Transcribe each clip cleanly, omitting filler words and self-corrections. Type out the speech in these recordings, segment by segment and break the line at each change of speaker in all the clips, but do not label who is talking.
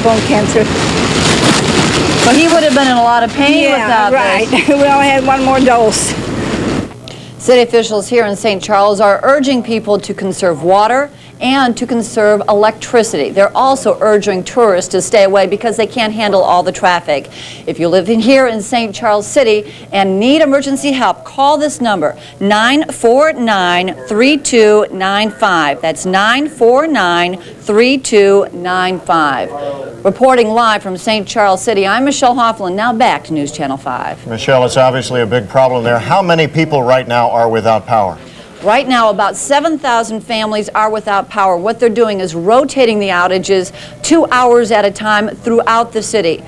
Bone cancer.
So he would have been in a lot of pain without
right.
this.
We only had one more dose.
City officials here in St. Charles are urging people to conserve water and to conserve electricity. They're also urging tourists to stay away because they can't handle all the traffic. If you live in here in St. Charles City and need emergency help, call this number, 949-3295. That's 949-3295. Reporting live from St. Charles City, I'm Michelle Hoffland. Now back to News Channel 5.
Michelle, it's obviously a big problem there. How many people right now are without power?
Right now, about 7,000 families are without power. What they're doing is rotating the outages 2 hours at a time throughout the city.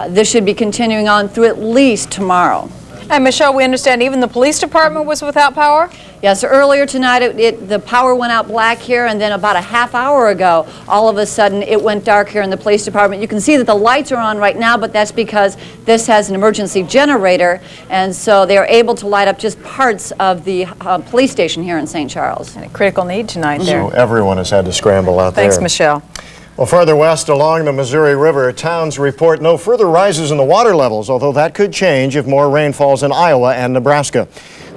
This should be continuing on through at least tomorrow.
And Michelle, we understand even the police department was without power?
Yes, earlier tonight the power went out black here, and then about a half hour ago, all of a sudden it went dark here in the police department. You can see that the lights are on right now, but that's because this has an emergency generator, and so they are able to light up just parts of the police station here in St. Charles.
And a critical need tonight there.
So everyone has had to scramble out there.
Thanks, Michelle.
Well, further west along the Missouri River, towns report no further rises in the water levels, although that could change if more rain falls in Iowa and Nebraska.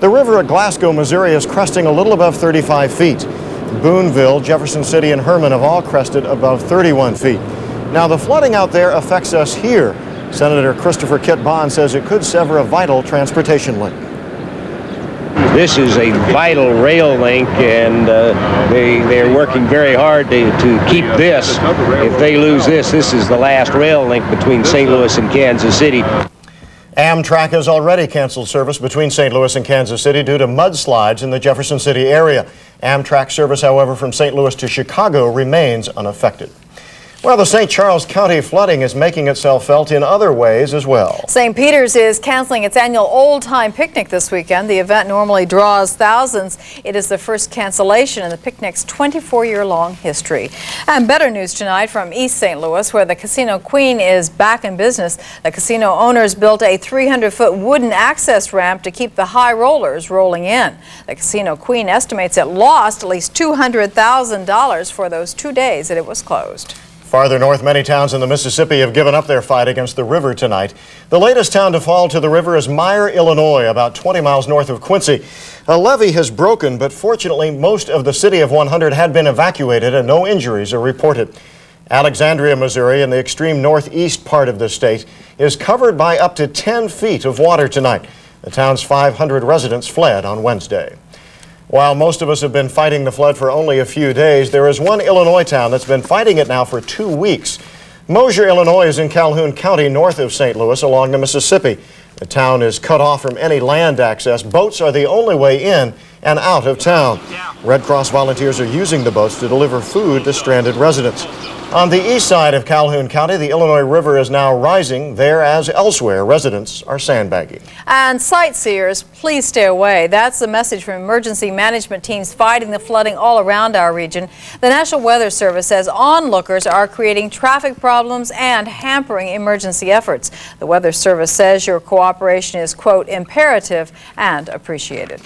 The river at Glasgow, Missouri is cresting a little above 35 feet. Boonville, Jefferson City, and Herman have all crested above 31 feet. Now, the flooding out there affects us here. Senator Christopher Kit Bond says it could sever a vital transportation link.
This is a vital rail link, and they're working very hard to keep this. If they lose this, this is the last rail link between St. Louis and Kansas City.
Amtrak has already canceled service between St. Louis and Kansas City due to mudslides in the Jefferson City area. Amtrak service, however, from St. Louis to Chicago remains unaffected. Well, the St. Charles County flooding is making itself felt in other ways as well.
St. Peter's is canceling its annual old-time picnic this weekend. The event normally draws thousands. It is the first cancellation in the picnic's 24-year-long history. And better news tonight from East St. Louis, where the Casino Queen is back in business. The casino owners built a 300-foot wooden access ramp to keep the high rollers rolling in. The Casino Queen estimates it lost at least $200,000 for those 2 days that it was closed.
Farther north, many towns in the Mississippi have given up their fight against the river tonight. The latest town to fall to the river is Meyer, Illinois, about 20 miles north of Quincy. A levee has broken, but fortunately most of the city of 100 had been evacuated and no injuries are reported. Alexandria, Missouri, in the extreme northeast part of the state, is covered by up to 10 feet of water tonight. The town's 500 residents fled on Wednesday. While most of us have been fighting the flood for only a few days, there is one Illinois town that's been fighting it now for 2 weeks. Mosier, Illinois is in Calhoun County, north of St. Louis, along the Mississippi. The town is cut off from any land access. Boats are the only way in and out of town. Red Cross volunteers are using the boats to deliver food to stranded residents. On the east side of Calhoun County, the Illinois River is now rising. There, as elsewhere, residents are sandbagging.
And sightseers, please stay away. That's the message from emergency management teams fighting the flooding all around our region. The National Weather Service says onlookers are creating traffic problems and hampering emergency efforts. The Weather Service says your cooperation is, quote, imperative and appreciated.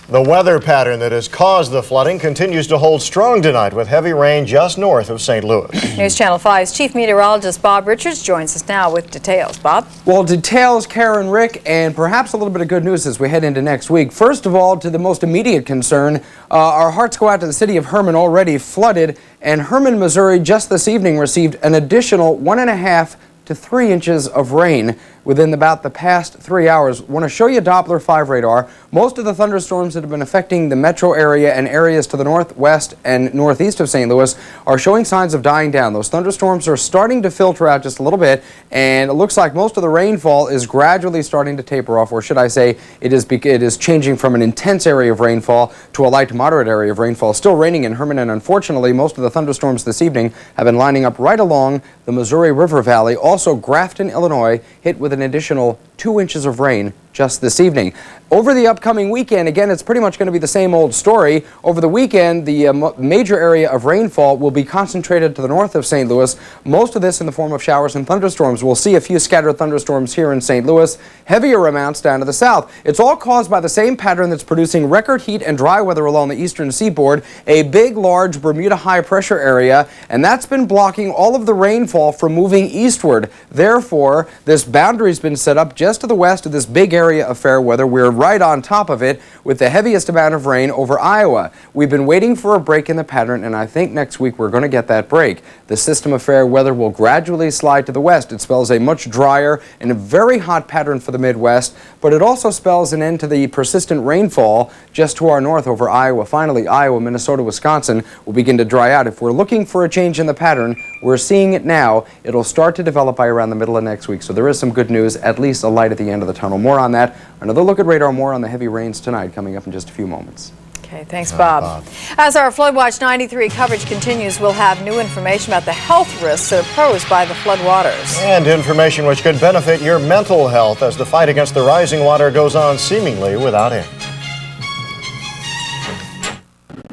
The weather pattern that has caused the flooding continues to hold strong tonight with heavy rain just north of St. Louis.
News Channel 5's Chief Meteorologist Bob Richards joins us now with details. Bob?
Well, details, Karen, Rick, and perhaps a little bit of good news as we head into next week. First of all, to the most immediate concern, our hearts go out to the city of Herman, already flooded, and Herman, Missouri, just this evening received an additional 1.5 to 3 inches of rain within about the past 3 hours. I want to show you Doppler 5 radar. Most of the thunderstorms that have been affecting the metro area and areas to the northwest and northeast of St. Louis are showing signs of dying down. Those thunderstorms are starting to filter out just a little bit, and it looks like most of the rainfall is gradually starting to taper off, or should I say it is changing from an intense area of rainfall to a light to moderate area of rainfall. Still raining in Herman, and unfortunately most of the thunderstorms this evening have been lining up right along the Missouri River Valley. Also, Grafton, Illinois, hit with an additional 2 inches of rain just this evening. Over the upcoming weekend, again, it's pretty much going to be the same old story. Over the weekend, the major area of rainfall will be concentrated to the north of St. Louis. Most of this in the form of showers and thunderstorms. We'll see a few scattered thunderstorms here in St. Louis, heavier amounts down to the south. It's all caused by the same pattern that's producing record heat and dry weather along the eastern seaboard, a big, large Bermuda high-pressure area, and that's been blocking all of the rainfall from moving eastward. Therefore, this boundary's been set up just to the west of this big area of fair weather. We're right on top of it with the heaviest amount of rain over Iowa. We've been waiting for a break in the pattern, and I think next week we're going to get that break. The system of fair weather will gradually slide to the west. It spells a much drier and a very hot pattern for the Midwest, but it also spells an end to the persistent rainfall just to our north over Iowa. Finally, Iowa, Minnesota, Wisconsin will begin to dry out. If we're looking for a change in the pattern, we're seeing it now. It'll start to develop by around the middle of next week, so there is some good news, at least a light at the end of the tunnel. More on that. Another look at radar, more on the heavy rains tonight coming up in just a few moments.
Okay, thanks, Bob. As our Flood Watch 93 coverage continues, we'll have new information about the health risks that are posed by the floodwaters.
And information which could benefit your mental health as the fight against the rising water goes on seemingly without end.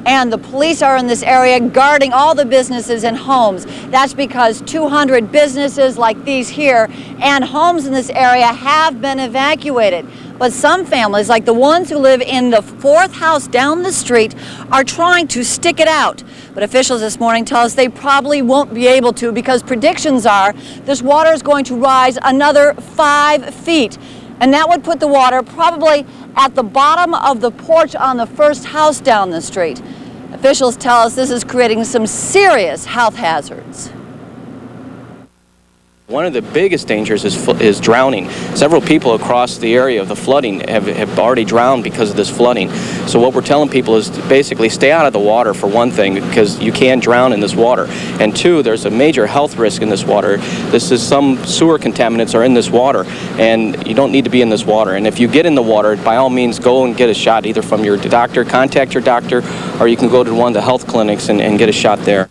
And the police are in this area guarding all the businesses and homes. That's because 200 businesses like these here and homes in this area have been evacuated. But some families, like the ones who live in the fourth house down the street, are trying to stick it out. But officials this morning tell us they probably won't be able to because predictions are this water is going to rise another 5 feet. And that would put the water probably at the bottom of the porch on the first house down the street. Officials tell us this is creating some serious health hazards.
One of the biggest dangers is drowning. Several people across the area of the flooding have already drowned because of this flooding. So what we're telling people is to basically stay out of the water, for one thing, because you can drown in this water. And two, there's a major health risk in this water. Some sewer contaminants are in this water, and you don't need to be in this water. And if you get in the water, by all means, go and get a shot, either from your doctor, contact your doctor, or you can go to one of the health clinics and get a shot there.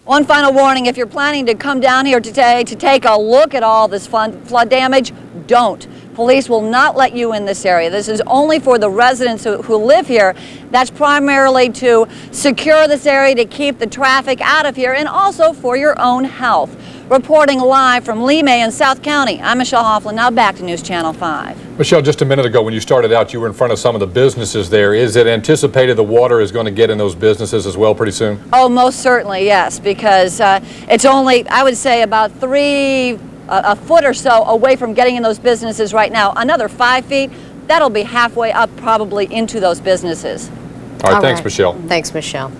One final warning, if you're planning to come down here today to take a look at all this flood damage, don't. Police will not let you in this area. This is only for the residents who live here. That's primarily to secure this area, to keep the traffic out of here, and also for your own health. Reporting live from Lee May in South County, I'm Michelle Hoffman. Now back to News Channel 5.
Michelle, just a minute ago when you started out, you were in front of some of the businesses there. Is it anticipated the water is going to get in those businesses as well pretty soon?
Oh, most certainly, yes, because it's only, I would say, about a foot or so away from getting in those businesses right now. Another 5 feet, that'll be halfway up probably into those businesses.
All right, thanks, Michelle.
Thanks, Michelle.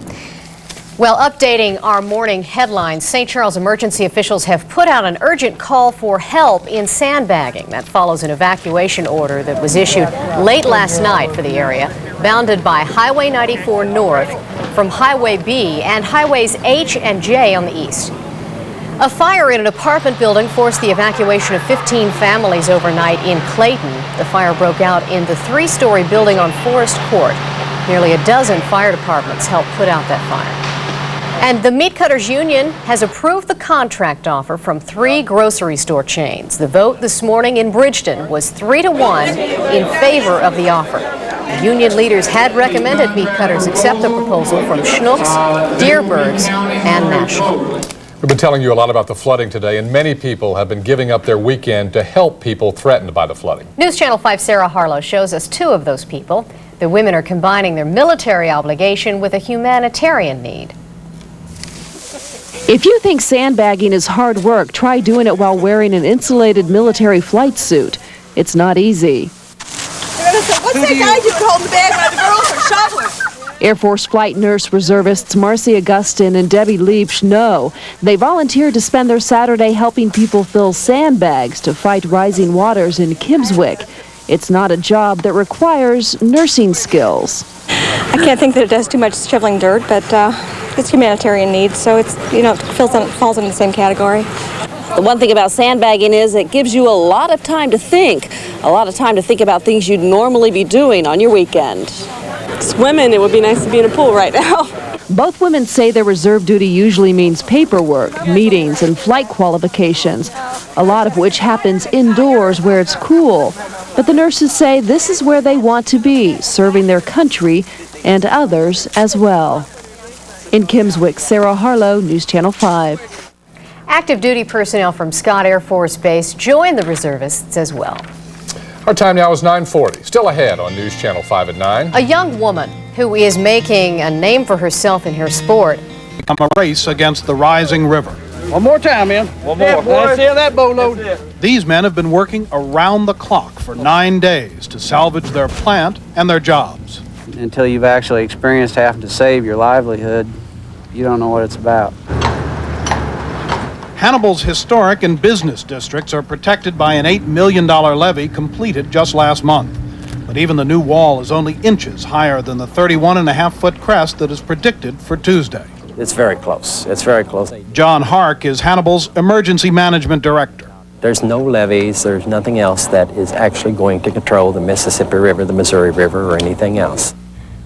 Well, updating our morning headlines, St. Charles emergency officials have put out an urgent call for help in sandbagging. That follows an evacuation order that was issued late last night for the area, bounded by Highway 94 north from Highway B and Highways H and J on the east. A fire in an apartment building forced the evacuation of 15 families overnight in Clayton. The fire broke out in the 3-story building on Forest Court. Nearly a dozen fire departments helped put out that fire. And the Meat Cutters Union has approved the contract offer from 3 grocery store chains. The vote this morning in Bridgeton was 3-1 in favor of the offer. The union leaders had recommended Meat Cutters accept the proposal from Schnucks, Dierbergs, and National.
We've been telling you a lot about the flooding today, and many people have been giving up their weekend to help people threatened by the flooding.
News Channel 5's Sarah Harlow shows us 2 of those people. The women are combining their military obligation with a humanitarian need.
If you think sandbagging is hard work, try doing it while wearing an insulated military flight suit. It's not easy.
What's that guy doing holding the bag while the girls are shoveling?
Air Force Flight Nurse Reservists Marcy Augustin and Debbie Leach know. They volunteered to spend their Saturday helping people fill sandbags to fight rising waters in Kimmswick. It's not a job that requires nursing skills.
I can't think that it does too much shoveling dirt, but it's humanitarian needs, so it's, it falls into the same category.
The one thing about sandbagging is it gives you a lot of time to think, about things you'd normally be doing on your weekend.
Swimming, it would be nice to be in a pool right now.
Both women say their reserve duty usually means paperwork, meetings, and flight qualifications, a lot of which happens indoors where it's cool. But But the nurses say this is where they want to be, serving their country and others as well. In Kimmswick, Sarah Harlow, News Channel 5.
Active duty personnel from Scott Air Force Base joined the reservists as well.
Our time now is 9:40. Still ahead on News Channel 5 at 9.
A young woman who is making a name for herself in her sport.
Become a race against the rising river.
One more time, man. One more. Let's see that boatload.
These men have been working around the clock for 9 days to salvage their plant and their jobs.
Until you've actually experienced having to save your livelihood, you don't know what it's about.
Hannibal's historic and business districts are protected by an $8 million levee completed just last month. But even the new wall is only inches higher than the 31.5-foot crest that is predicted for Tuesday.
It's very close. It's very close.
John Hark is Hannibal's emergency management director.
There's no levees, there's nothing else that is actually going to control the Mississippi River, the Missouri River, or anything else.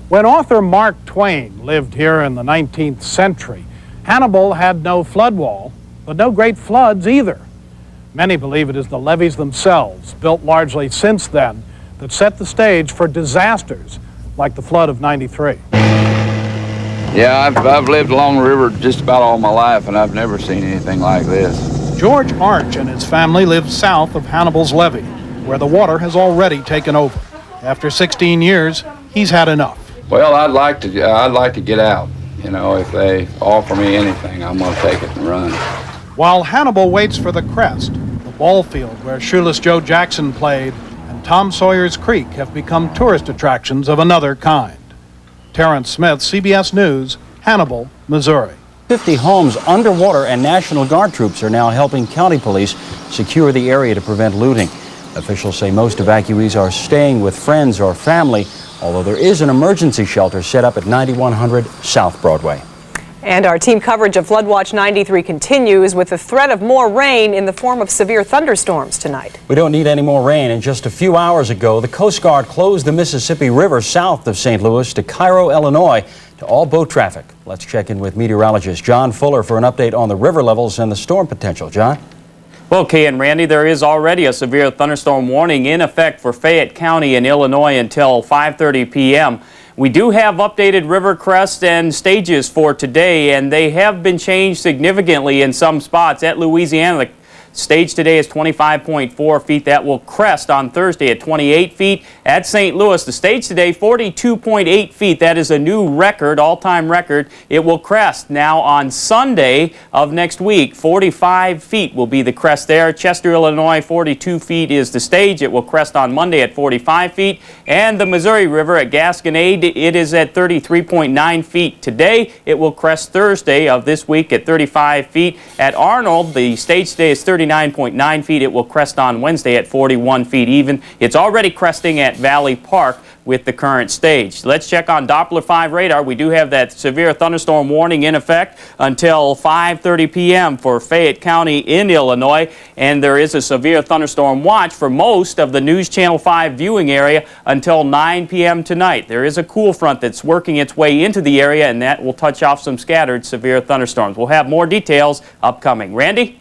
When author Mark Twain lived here in the 19th century, Hannibal had no flood wall, but no great floods either. Many believe it is the levees themselves, built largely since then, that set the stage for disasters like the flood of '93.
Yeah, I've lived along the river just about all my life, and I've never seen anything like this.
George Arch and his family live south of Hannibal's levee, where the water has already taken over. After 16 years, he's had enough.
Well, I'd like to get out. You know, if they offer me anything, I'm going to take it and run.
While Hannibal waits for the crest, the ball field where Shoeless Joe Jackson played and Tom Sawyer's Creek have become tourist attractions of another kind. Terrence Smith, CBS News, Hannibal, Missouri.
50 homes underwater, and National Guard troops are now helping county police secure the area to prevent looting. Officials say most evacuees are staying with friends or family, although there is an emergency shelter set up at 9100 South Broadway.
And our team coverage of Floodwatch 93 continues with the threat of more rain in the form of severe thunderstorms tonight.
We don't need any more rain, and just a few hours ago, the Coast Guard closed the Mississippi River south of St. Louis to Cairo, Illinois, to all boat traffic. Let's check in with meteorologist John Fuller for an update on the river levels and the storm potential. John?
Well, Kay and Randy, there is already a severe thunderstorm warning in effect for Fayette County in Illinois until 5:30 p.m. We do have updated river crests and stages for today, and they have been changed significantly in some spots. At Louisiana, the stage today is 25.4 feet. That will crest on Thursday at 28 feet. At St. Louis, the stage today, 42.8 feet. That is a new record, all-time record. It will crest now on Sunday of next week. 45 feet will be the crest there. Chester, Illinois, 42 feet is the stage. It will crest on Monday at 45 feet. And the Missouri River at Gasconade, it is at 33.9 feet today. It will crest Thursday of this week at 35 feet. At Arnold, the stage today is 39.9 feet. It will crest on Wednesday at 41 feet even. It's already cresting at Valley Park with the current stage. Let's check on Doppler 5 radar. We do have that severe thunderstorm warning in effect until 5:30 p.m. for Fayette County in Illinois, and there is a severe thunderstorm watch for most of the News Channel 5 viewing area until 9 p.m. tonight. There is a cool front that's working its way into the area, and that will touch off some scattered severe thunderstorms. We'll have more details upcoming. Randy?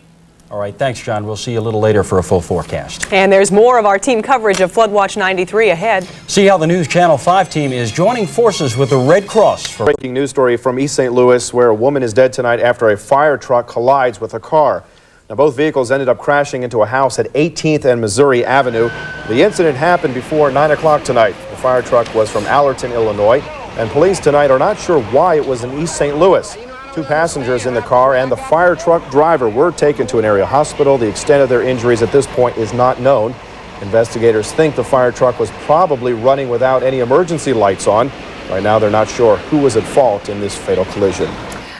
All right, thanks, John. We'll see you a little later for a full forecast.
And there's more of our team coverage of Floodwatch 93 ahead.
See how the News Channel 5 team is joining forces with the Red Cross. For
breaking news story from East St. Louis, where a woman is dead tonight after a fire truck collides with a car. Now, both vehicles ended up crashing into a house at 18th and Missouri Avenue. The incident happened before 9 o'clock tonight. The fire truck was from Allerton, Illinois, and police tonight are not sure why it was in East St. Louis. 2 passengers in the car and the fire truck driver were taken to an area hospital. The extent of their injuries at this point is not known. Investigators think the fire truck was probably running without any emergency lights on. Right now, they're not sure who was at fault in this fatal collision.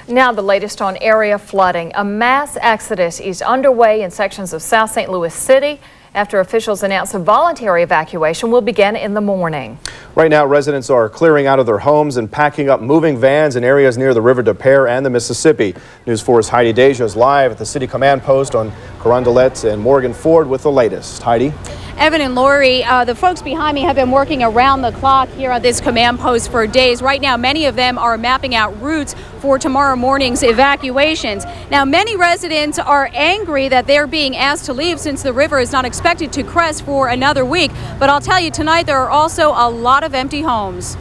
Now the latest on area flooding. A mass exodus is underway in sections of South St. Louis City after officials announced a voluntary evacuation will begin in the morning.
Right now, residents are clearing out of their homes and packing up moving vans in areas near the River des Peres and the Mississippi. News 4's Heidi Deja is live at the City Command Post on Carondelet and Morgan Ford with the latest. Heidi?
Evan and Lori, the folks behind me have been working around the clock here at this command post for days. Right now, many of them are mapping out routes for tomorrow morning's evacuations. Now, many residents are angry that they're being asked to leave since the river is not expected to crest for another week. But I'll tell you, tonight there are also a lot of empty homes.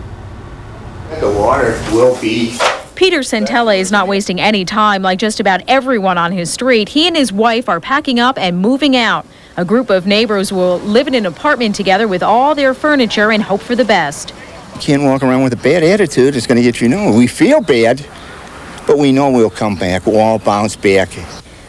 The water will be.
Peter Centella is not wasting any time. Like just about everyone on his street, he and his wife are packing up and moving out. A group of neighbors will live in an apartment together with all their furniture and hope for the best.
You can't walk around with a bad attitude. It's going to get you nowhere. We feel bad, but we know we'll come back. We'll all bounce back.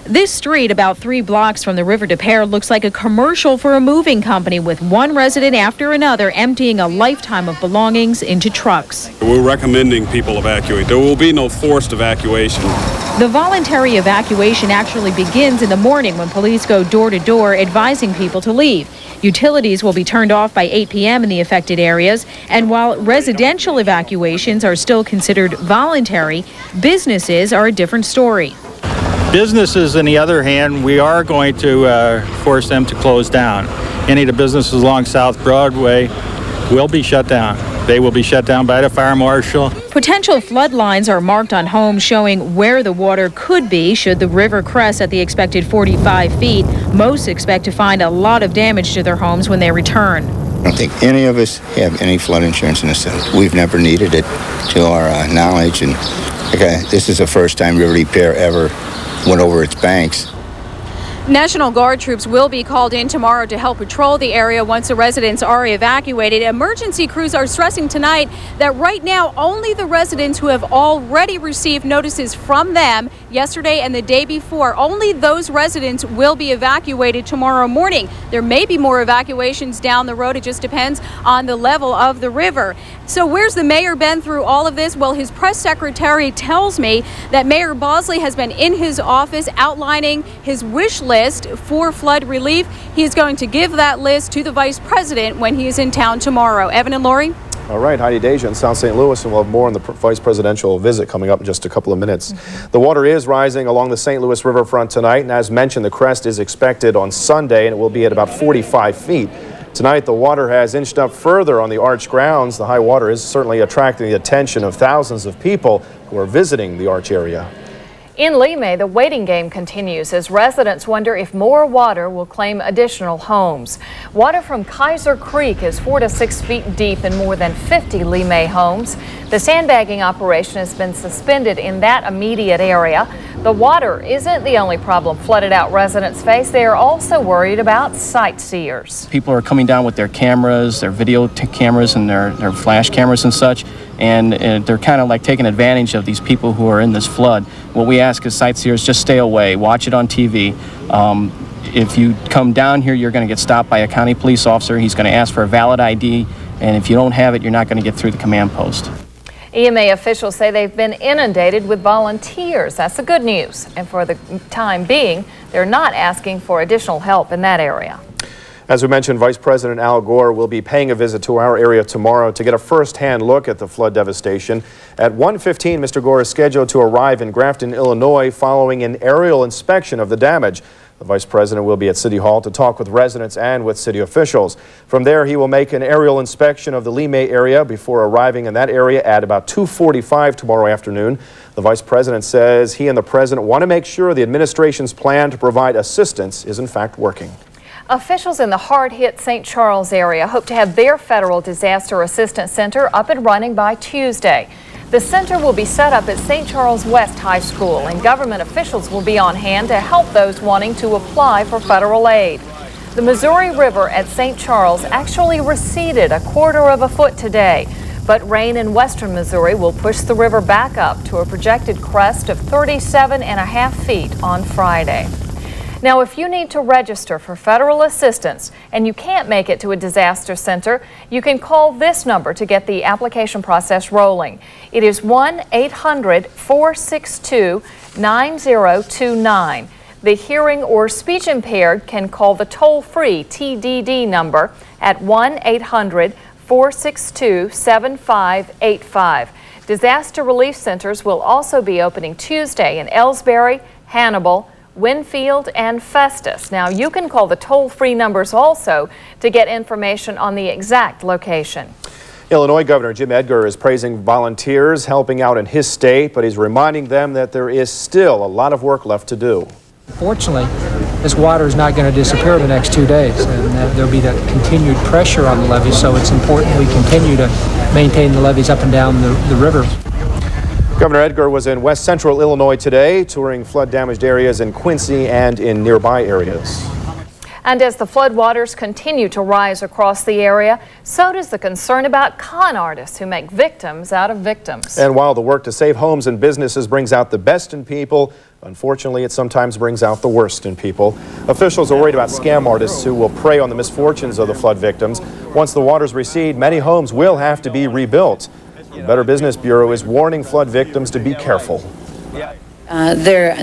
This street, about 3 blocks from the river to Pear, looks like a commercial for a moving company, with one resident after another emptying a lifetime of belongings into trucks.
We're recommending people evacuate. There will be no forced evacuation.
The voluntary evacuation actually begins in the morning when police go door to door advising people to leave. Utilities will be turned off by 8 p.m. in the affected areas, and while residential evacuations are still considered voluntary, businesses are a different story.
Businesses, on the other hand, we are going to force them to close down. Any of the businesses along South Broadway will be shut down. They will be shut down by the fire marshal.
Potential flood lines are marked on homes showing where the water could be should the river crest at the expected 45 feet. Most expect to find a lot of damage to their homes when they return.
I don't think any of us have any flood insurance in the city. We've never needed it to our knowledge, and this is the first time River Pear ever went over its banks.
National Guard troops will be called in tomorrow to help patrol the area once the residents are evacuated. Emergency crews are stressing tonight that right now only the residents who have already received notices from them yesterday and the day before, only those residents will be evacuated tomorrow morning. There may be more evacuations down the road. It just depends on the level of the river. So where's the mayor been through all of this? Well, his press secretary tells me that Mayor Bosley has been in his office outlining his wish list for flood relief. He is going to give that list to the vice president when he is in town tomorrow. Evan and Lori?
All right, Heidi Deja in South St. Louis, and we'll have more on the vice presidential visit coming up in just a couple of minutes. The water is rising along the St. Louis riverfront tonight, and as mentioned, the crest is expected on Sunday, and it will be at about 45 feet. Tonight, the water has inched up further on the Arch grounds. The high water is certainly attracting the attention of thousands of people who are visiting the Arch area.
In Limay, the waiting game continues as residents wonder if more water will claim additional homes. Water from Kaiser Creek is 4 to 6 feet deep in more than 50 Limay homes. The sandbagging operation has been suspended in that immediate area. The water isn't the only problem flooded out residents face. They are also worried about sightseers.
People are coming down with their cameras, their video cameras and their flash cameras and such, and they're kind of like taking advantage of these people who are in this flood. What we ask is sightseers, just stay away, watch it on TV. If you come down here, you're going to get stopped by a county police officer. He's going to ask for a valid ID, and if you don't have it, you're not going to get through the command post.
EMA officials say they've been inundated with volunteers. That's the good news. And for the time being, they're not asking for additional help in that area.
As we mentioned, Vice President Al Gore will be paying a visit to our area tomorrow to get a first-hand look at the flood devastation. At 1:15, Mr. Gore is scheduled to arrive in Grafton, Illinois, following an aerial inspection of the damage. The Vice President will be at City Hall to talk with residents and with city officials. From there, he will make an aerial inspection of the Limay area before arriving in that area at about 2:45 tomorrow afternoon. The Vice President says he and the President want to make sure the administration's plan to provide assistance is in fact working.
Officials in the hard-hit St. Charles area hope to have their Federal Disaster Assistance Center up and running by Tuesday. The center will be set up at St. Charles West High School, and government officials will be on hand to help those wanting to apply for federal aid. The Missouri River at St. Charles actually receded 1/4 foot today, but rain in western Missouri will push the river back up to a projected crest of 37.5 feet on Friday. Now, if you need to register for federal assistance and you can't make it to a disaster center, you can call this number to get the application process rolling. It is 1-800-462-9029. The hearing or speech impaired can call the toll-free TDD number at 1-800-462-7585. Disaster relief centers will also be opening Tuesday in Ellsbury, Hannibal,
Winfield, and Festus. Now, you can call the toll-free numbers also to get information on the exact location.
Illinois Governor Jim Edgar is praising volunteers helping out in his state, but he's reminding them that there is still a lot of work left to do.
Fortunately, this water is not going to disappear in the next 2 days, and there'll be that continued pressure on the levees, so it's important we continue to maintain the levees up and down the river.
Governor Edgar was in west central Illinois today, touring flood-damaged areas in Quincy and in nearby areas.
And as the floodwaters continue to rise across the area, so does the concern about con artists who make victims out of victims.
And while the work to save homes and businesses brings out the best in people, unfortunately, it sometimes brings out the worst in people. Officials are worried about scam artists who will prey on the misfortunes of the flood victims. Once the waters recede, many homes will have to be rebuilt. The Better Business Bureau is warning flood victims to be careful.
They're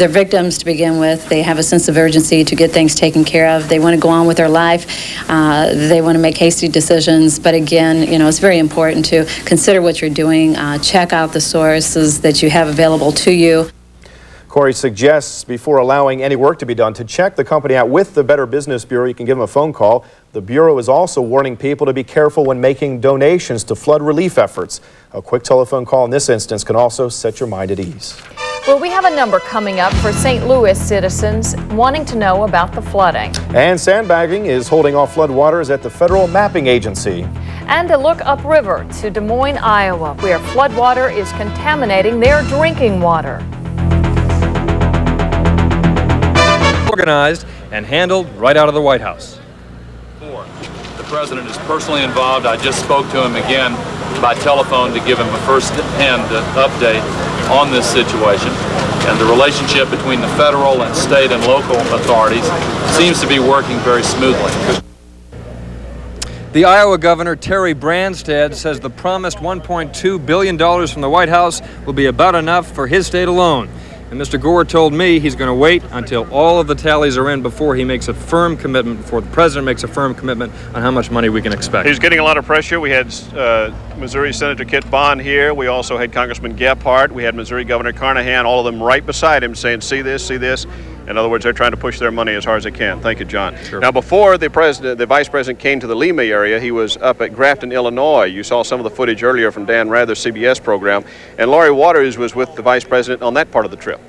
victims to begin with. They have a sense of urgency to get things taken care of. They want to go on with their life. They want to make hasty decisions. But again, you know, it's very important to consider what you're doing. Check out the sources that you have available to you.
Corey suggests before allowing any work to be done to check the company out with the Better Business Bureau. You can give them a phone call. The Bureau is also warning people to be careful when making donations to flood relief efforts. A quick telephone call in this instance can also set your mind at ease.
Well, we have a number coming up for St. Louis citizens wanting to know about the flooding.
And sandbagging is holding off floodwaters at the Federal Mapping Agency.
And a look upriver to Des Moines, Iowa, where floodwater is contaminating their drinking water.
Organized and handled right out of the White House.
The president is personally involved. I just spoke to him again by telephone to give him a first-hand update on this situation. And the relationship between the federal and state and local authorities seems to be working very smoothly.
The Iowa Governor, Terry Branstad, says the promised $1.2 billion from the White House will be about enough for his state alone. And Mr. Gore told me he's going to wait until all of the tallies are in before he makes a firm commitment, before the president makes a firm commitment on how much money we can expect.
He's getting a lot of pressure. We had Missouri Senator Kit Bond here. We also had Congressman Gephardt. We had Missouri Governor Carnahan, all of them right beside him saying, see this, see this. In other words, they're trying to push their money as hard as they can. Thank you, John.
Sure.
Now, before the vice president came to the Lima area, he was up at Grafton, Illinois. You saw some of the footage earlier from Dan Rather's CBS program. And Lori Waters was with the vice president on that part of the trip.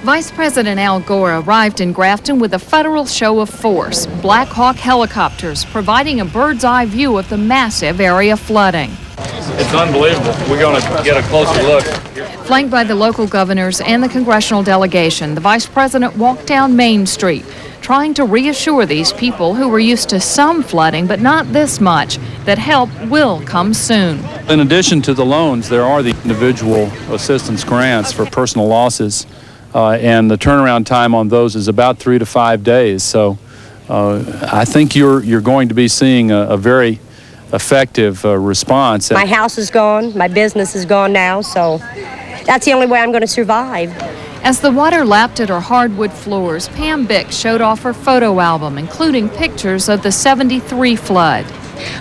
Vice President Al Gore arrived in Grafton with a federal show of force, Black Hawk helicopters providing a bird's eye view of the massive area flooding.
It's unbelievable. We're going to get a closer look.
Flanked by the local governors and the congressional delegation, the vice president walked down Main Street, trying to reassure these people who were used to some flooding, but not this much, that help will come soon.
In addition to the loans, there are the individual assistance grants for personal losses. And the turnaround time on those is about 3 to 5 days. So I think you're going to be seeing a very effective response.
My house is gone, my business is gone now, so that's the only way I'm going to survive.
As the water lapped at her hardwood floors, Pam Bick showed off her photo album, including pictures of the '73 flood.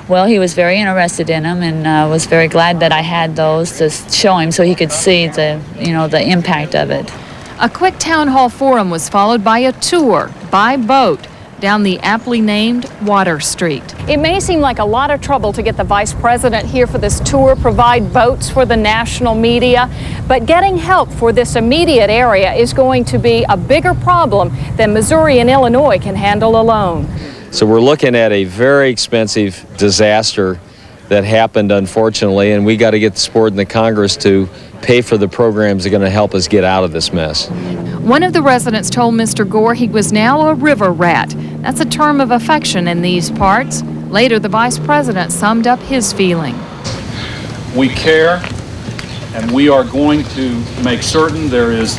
Well, he was very interested in them and was very glad that I had those to show him so he could see the impact of it.
A quick town hall forum was followed by a tour by boat down the aptly named Water Street. It may seem like a lot of trouble to get the vice president here for this tour, provide boats for the national media, but getting help for this immediate area is going to be a bigger problem than Missouri and Illinois can handle alone.
So we're looking at a very expensive disaster that happened, unfortunately, and we got to get the support in the Congress to pay for the programs that are going to help us get out of this mess.
One of the residents told Mr. Gore he was now a river rat. That's a term of affection in these parts. Later, the vice president summed up his feeling.
We care, and we are going to make certain there is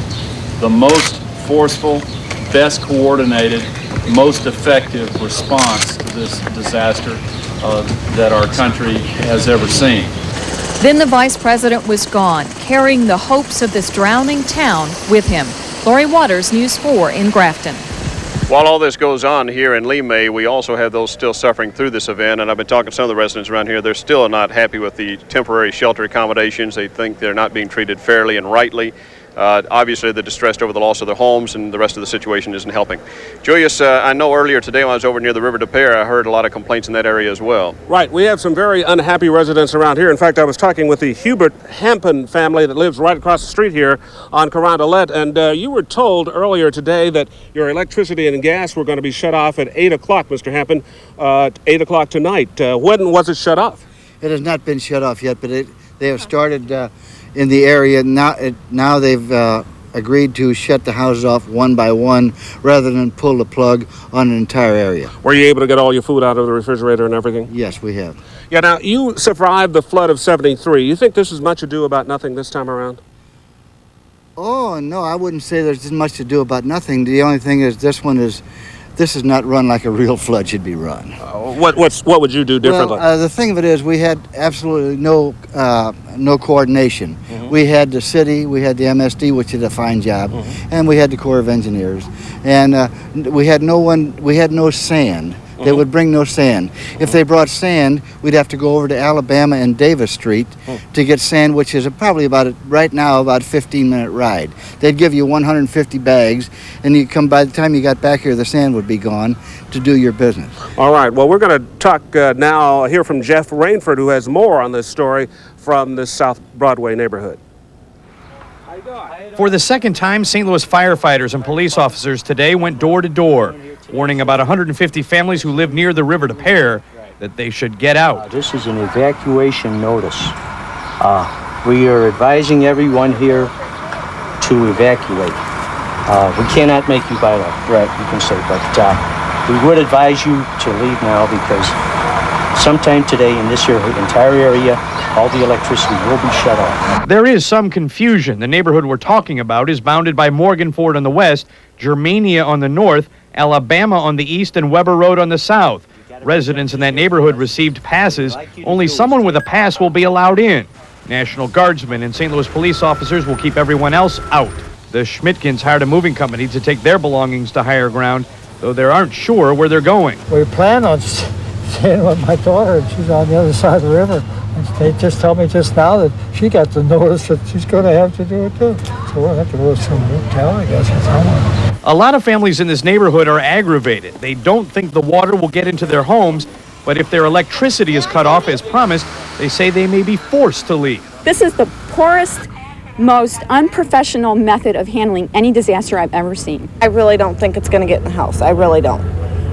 the most forceful, best coordinated, most effective response to this disaster that our country has ever seen.
Then the vice president was gone, carrying the hopes of this drowning town with him. Lori Waters, News 4 in Grafton.
While all this goes on here in Lima, we also have those still suffering through this event, and I've been talking to some of the residents around here. They're still not happy with the temporary shelter accommodations. They think they're not being treated fairly and rightly. Obviously, they're distressed over the loss of their homes, and the rest of the situation isn't helping. Julius, I know earlier today when I was over near the River de Pere, I heard a lot of complaints in that area as well.
Right. We have some very unhappy residents around here. In fact, I was talking with the Hubert Hampen family that lives right across the street here on Carondelet, and you were told earlier today that your electricity and gas were going to be shut off at 8 o'clock, Mr. Hampen, 8 o'clock tonight. When was it shut off?
It has not been shut off yet, but they have started in the area. Now they've agreed to shut the houses off one by one rather than pull the plug on an entire area.
Were you able to get all your food out of the refrigerator and everything?
Yes, we have.
Yeah, now, you survived the flood of 73. You think this is much ado about nothing this time around?
Oh, no, I wouldn't say there's much to do about nothing. The only thing is this is not run like a real flood should be run.
What would you do differently?
Well, the thing of it is we had absolutely no coordination.
Mm-hmm.
We had the city, we had the MSD, which did a fine job,
Mm-hmm.
and we had the Corps of Engineers, and we had no sand. They would bring no sand. If they brought sand, we'd have to go over to Alabama and Davis Street to get sand, which is probably right now about a 15-minute ride. They'd give you 150 bags, and by the time you got back here, the sand would be gone to do your business.
All right. Well, we're going to talk now, hear from Jeff Rainford, who has more on this story from the South Broadway neighborhood.
For the second time, St. Louis firefighters and police officers today went door to door, warning about 150 families who live near the River de Pere that they should get out.
This is an evacuation notice. We are advising everyone here to evacuate. We cannot make you buy a threat, you can say, but we would advise you to leave now because sometime today in this entire area, all the electricity will be shut off.
There is some confusion. The neighborhood we're talking about is bounded by Morgan Ford on the west, Germania on the north, Alabama on the east, and Weber Road on the south. Residents in that neighborhood received passes. Only someone with a pass will be allowed in. National Guardsmen and St. Louis police officers will keep everyone else out. The Schmidtkins hired a moving company to take their belongings to higher ground, though they aren't sure where they're going.
We plan on staying with my daughter, and she's on the other side of the river. And they just told me just now that she got the notice that she's going to have to do it too. So we'll have to go to some motel, I guess, or somewhere.
A lot of families in this neighborhood are aggravated. They don't think the water will get into their homes, but if their electricity is cut off as promised, they say they may be forced to leave.
This is the poorest, most unprofessional method of handling any disaster I've ever seen.
I really don't think it's going to get in the house. I really don't.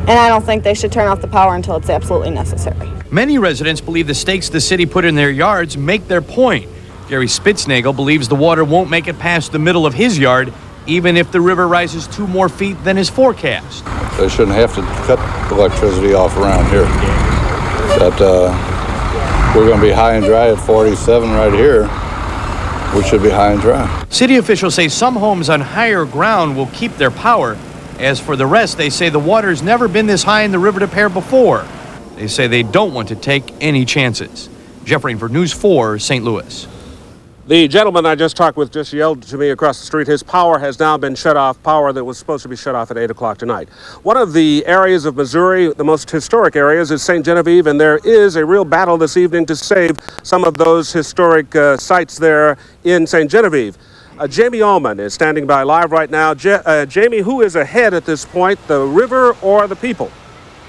And I don't think they should turn off the power until it's absolutely necessary.
Many residents believe the stakes the city put in their yards make their point. Gary Spitznagel believes the water won't make it past the middle of his yard, even if the river rises 2 more feet than is forecast.
They shouldn't have to cut electricity off around here. We're going to be high and dry at 47 right here. We should be high and dry.
City officials say some homes on higher ground will keep their power. As for the rest, they say the water's never been this high in the River de Pere before. They say they don't want to take any chances. Jeff Rainford, News 4, St. Louis.
The gentleman I just talked with just yelled to me across the street, his power has now been shut off, power that was supposed to be shut off at 8 o'clock tonight. One of the areas of Missouri, the most historic areas, is St. Genevieve, and there is a real battle this evening to save some of those historic sites there in St. Genevieve. Jamie Ullman is standing by live right now. Jamie, who is ahead at this point, the river or the people?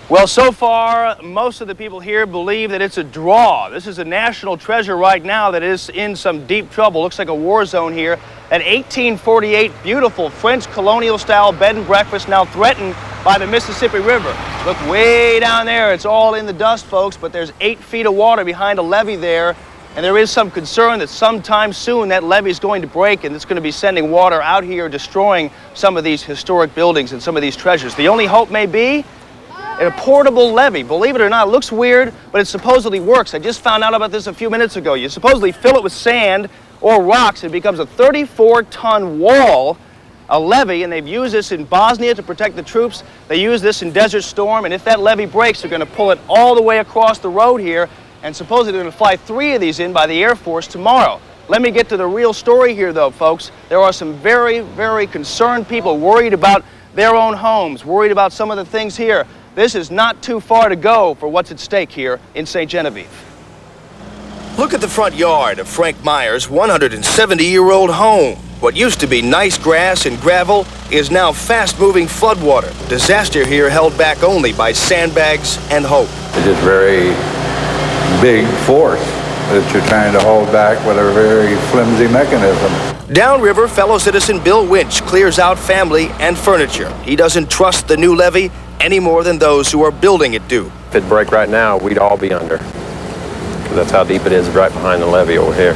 Well, so far, most of the people here believe that it's a draw. This is a national treasure right now that is in some deep trouble. Looks like a war zone here. An 1848 beautiful French colonial-style bed and breakfast now threatened by the Mississippi River. Look way down there. It's all in the dust, folks, but there's 8 feet of water behind a levee there. And there is some concern that sometime soon that levee is going to break and it's going to be sending water out here, destroying some of these historic buildings and some of these treasures. The only hope may be a portable levee. Believe it or not, it looks weird, but it supposedly works. I just found out about this a few minutes ago. You supposedly fill it with sand or rocks. It becomes a 34-ton wall, a levee, and they've used this in Bosnia to protect the troops. They use this in Desert Storm, and if that levee breaks, they're going to pull it all the way across the road here, and supposedly they're going to fly 3 of these in by the Air Force tomorrow. Let me get to the real story here, though, folks. There are some very, very concerned people worried about their own homes, worried about some of the things here. This is not too far to go for what's at stake here in St. Genevieve.
Look at the front yard of Frank Meyer's 170-year-old home.
What used to be nice grass and gravel is now fast-moving floodwater. Disaster here held back only by sandbags and hope.
It is very big force that you're trying to hold back with a very flimsy mechanism.
Downriver, fellow citizen Bill Winch clears out family and furniture. He doesn't trust the new levee any more than those who are building it do.
If it'd break right now, we'd all be under. That's how deep it is right behind the levee over here.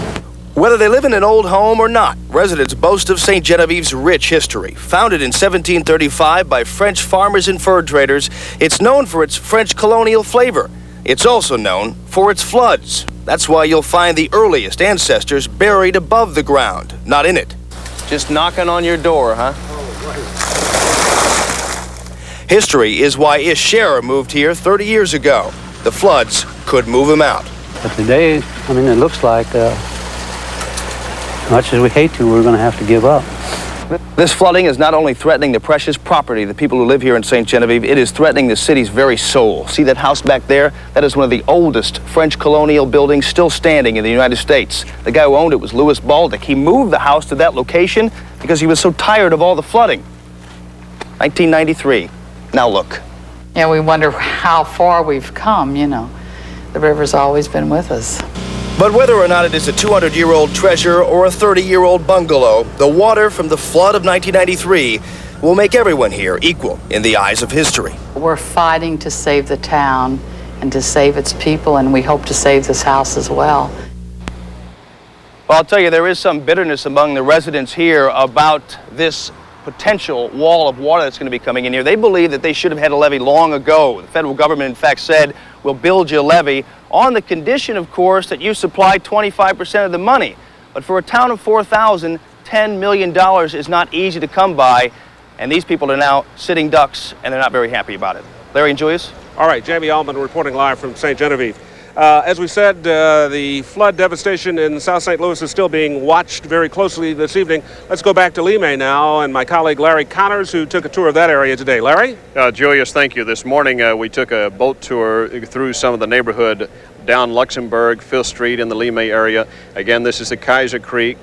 Whether they live in an old home or not, residents boast of St. Genevieve's rich history. Founded in 1735 by French farmers and fur traders, it's known for its French colonial flavor. It's also known for its floods. That's why you'll find the earliest ancestors buried above the ground, not in it. Just knocking on your door, huh? History is why Ish Scherer moved here 30 years ago. The floods could move him out.
But today, I mean, it looks like, much as we hate to, we're going to have to give up.
This flooding is not only threatening the precious property, the people who live here in St. Genevieve, it is threatening the city's very soul. See that house back there? That is one of the oldest French colonial buildings still standing in the United States. The guy who owned it was Louis Baldick. He moved the house to that location because he was so tired of all the flooding. 1993. Now look.
Yeah, we wonder how far we've come, you know. The river's always been with us.
But whether or not it is a 200-year-old treasure or a 30-year-old bungalow, the water from the flood of 1993 will make everyone here equal in the eyes of history.
We're fighting to save the town and to save its people, and we hope to save this house as well.
Well, I'll tell you, there is some bitterness among the residents here about this potential wall of water that's going to be coming in here. They believe that they should have had a levee long ago. The federal government, in fact, said, we'll build you a levee on the condition, of course, that you supply 25% of the money. But for a town of 4,000, $10 million is not easy to come by, and these people are now sitting ducks, and they're not very happy about it. Larry and Julius?
All right, Jamie Allman reporting live from St. Genevieve. As we said, the flood devastation in South St. Louis is still being watched very closely this evening. Let's go back to Limay now, and my colleague Larry Connors, who took a tour of that area today. Larry?
Julius, thank you. This morning we took a boat tour through some of the neighborhood down Luxembourg, 5th Street in the Limay area. Again, this is the Kaiser Creek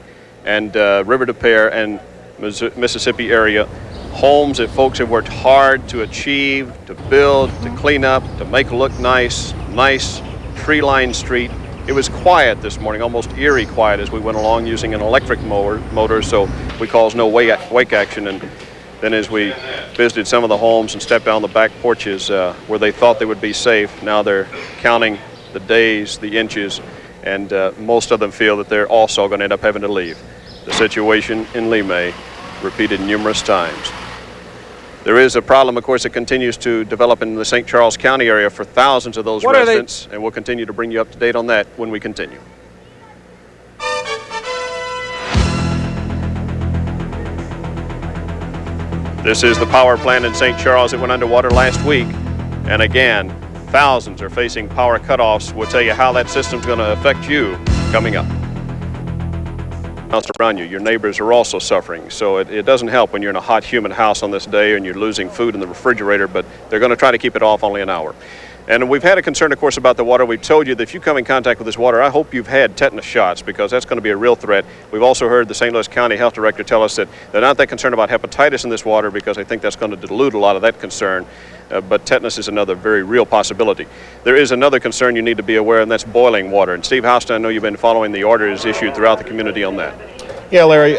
and River de Pere and Mississippi area. Homes that folks have worked hard to achieve, to build, to clean up, to make look nice, tree-lined street. It was quiet this morning, almost eerie quiet as we went along using an electric motor, so we caused no wake action. And then as we visited some of the homes and stepped down the back porches where they thought they would be safe, now they're counting the days, the inches, and most of them feel that they're also going to end up having to leave. The situation in Limay repeated numerous times. There is a problem, of course, that continues to develop in the St. Charles County area for thousands of those residents, and we'll continue to bring you up to date on that when we continue. This is the power plant in St. Charles that went underwater last week, and again, thousands are facing power cutoffs. We'll tell you how that system's going to affect you coming up. Around you, your neighbors are also suffering, so it doesn't help when you're in a hot, humid house on this day and you're losing food in the refrigerator, but they're going to try to keep it off only an hour. And we've had a concern, of course, about the water. We've told you that if you come in contact with this water, I hope you've had tetanus shots, because that's going to be a real threat. We've also heard the St. Louis County Health Director tell us that they're not that concerned about hepatitis in this water because they think that's going to dilute a lot of that concern. But tetanus is another very real possibility. There is another concern you need to be aware of, and that's boiling water. And Steve Houston, I know you've been following the orders issued throughout the community on that.
Yeah, Larry,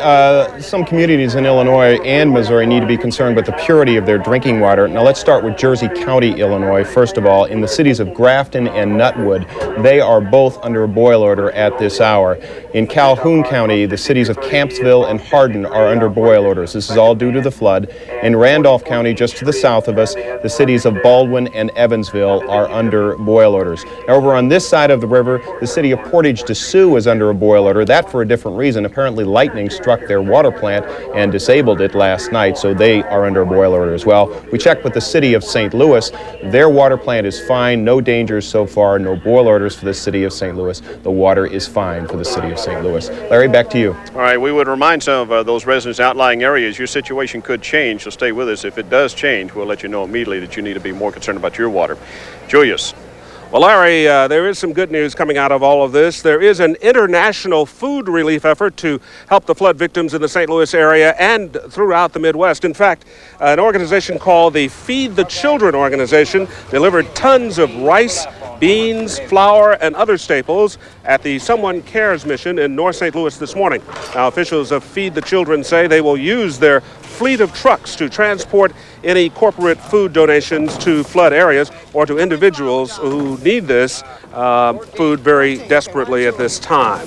some communities in Illinois and Missouri need to be concerned with the purity of their drinking water. Now let's start with Jersey County, Illinois. First of all, in the cities of Grafton and Nutwood, they are both under a boil order at this hour. In Calhoun County, the cities of Campsville and Hardin are under boil orders. This is all due to the flood. In Randolph County, just to the south of us, the cities of Baldwin and Evansville are under boil orders. Now, over on this side of the river, the city of Portage de Sioux is under a boil order. That for a different reason. Apparently, lightning struck their water plant and disabled it last night, so they are under a boil order as well. We checked with the city of St. Louis. Their water plant is fine. No dangers so far. No boil orders for the city of St. Louis. The water is fine for the city of St. Louis. Larry, back to you.
All right, we would remind some of those residents in outlying areas, your situation could change, so stay with us. If it does change, we'll let you know immediately that you need to be more concerned about your water. Julius.
Well, Larry, there is some good news coming out of all of this. There is an international food relief effort to help the flood victims in the St. Louis area and throughout the Midwest. In fact, an organization called the Feed the Children organization delivered tons of rice, beans, flour, and other staples at the Someone Cares mission in North St. Louis this morning. Now, officials of Feed the Children say they will use their fleet of trucks to transport any corporate food donations to flood areas or to individuals who need this food very desperately at this time.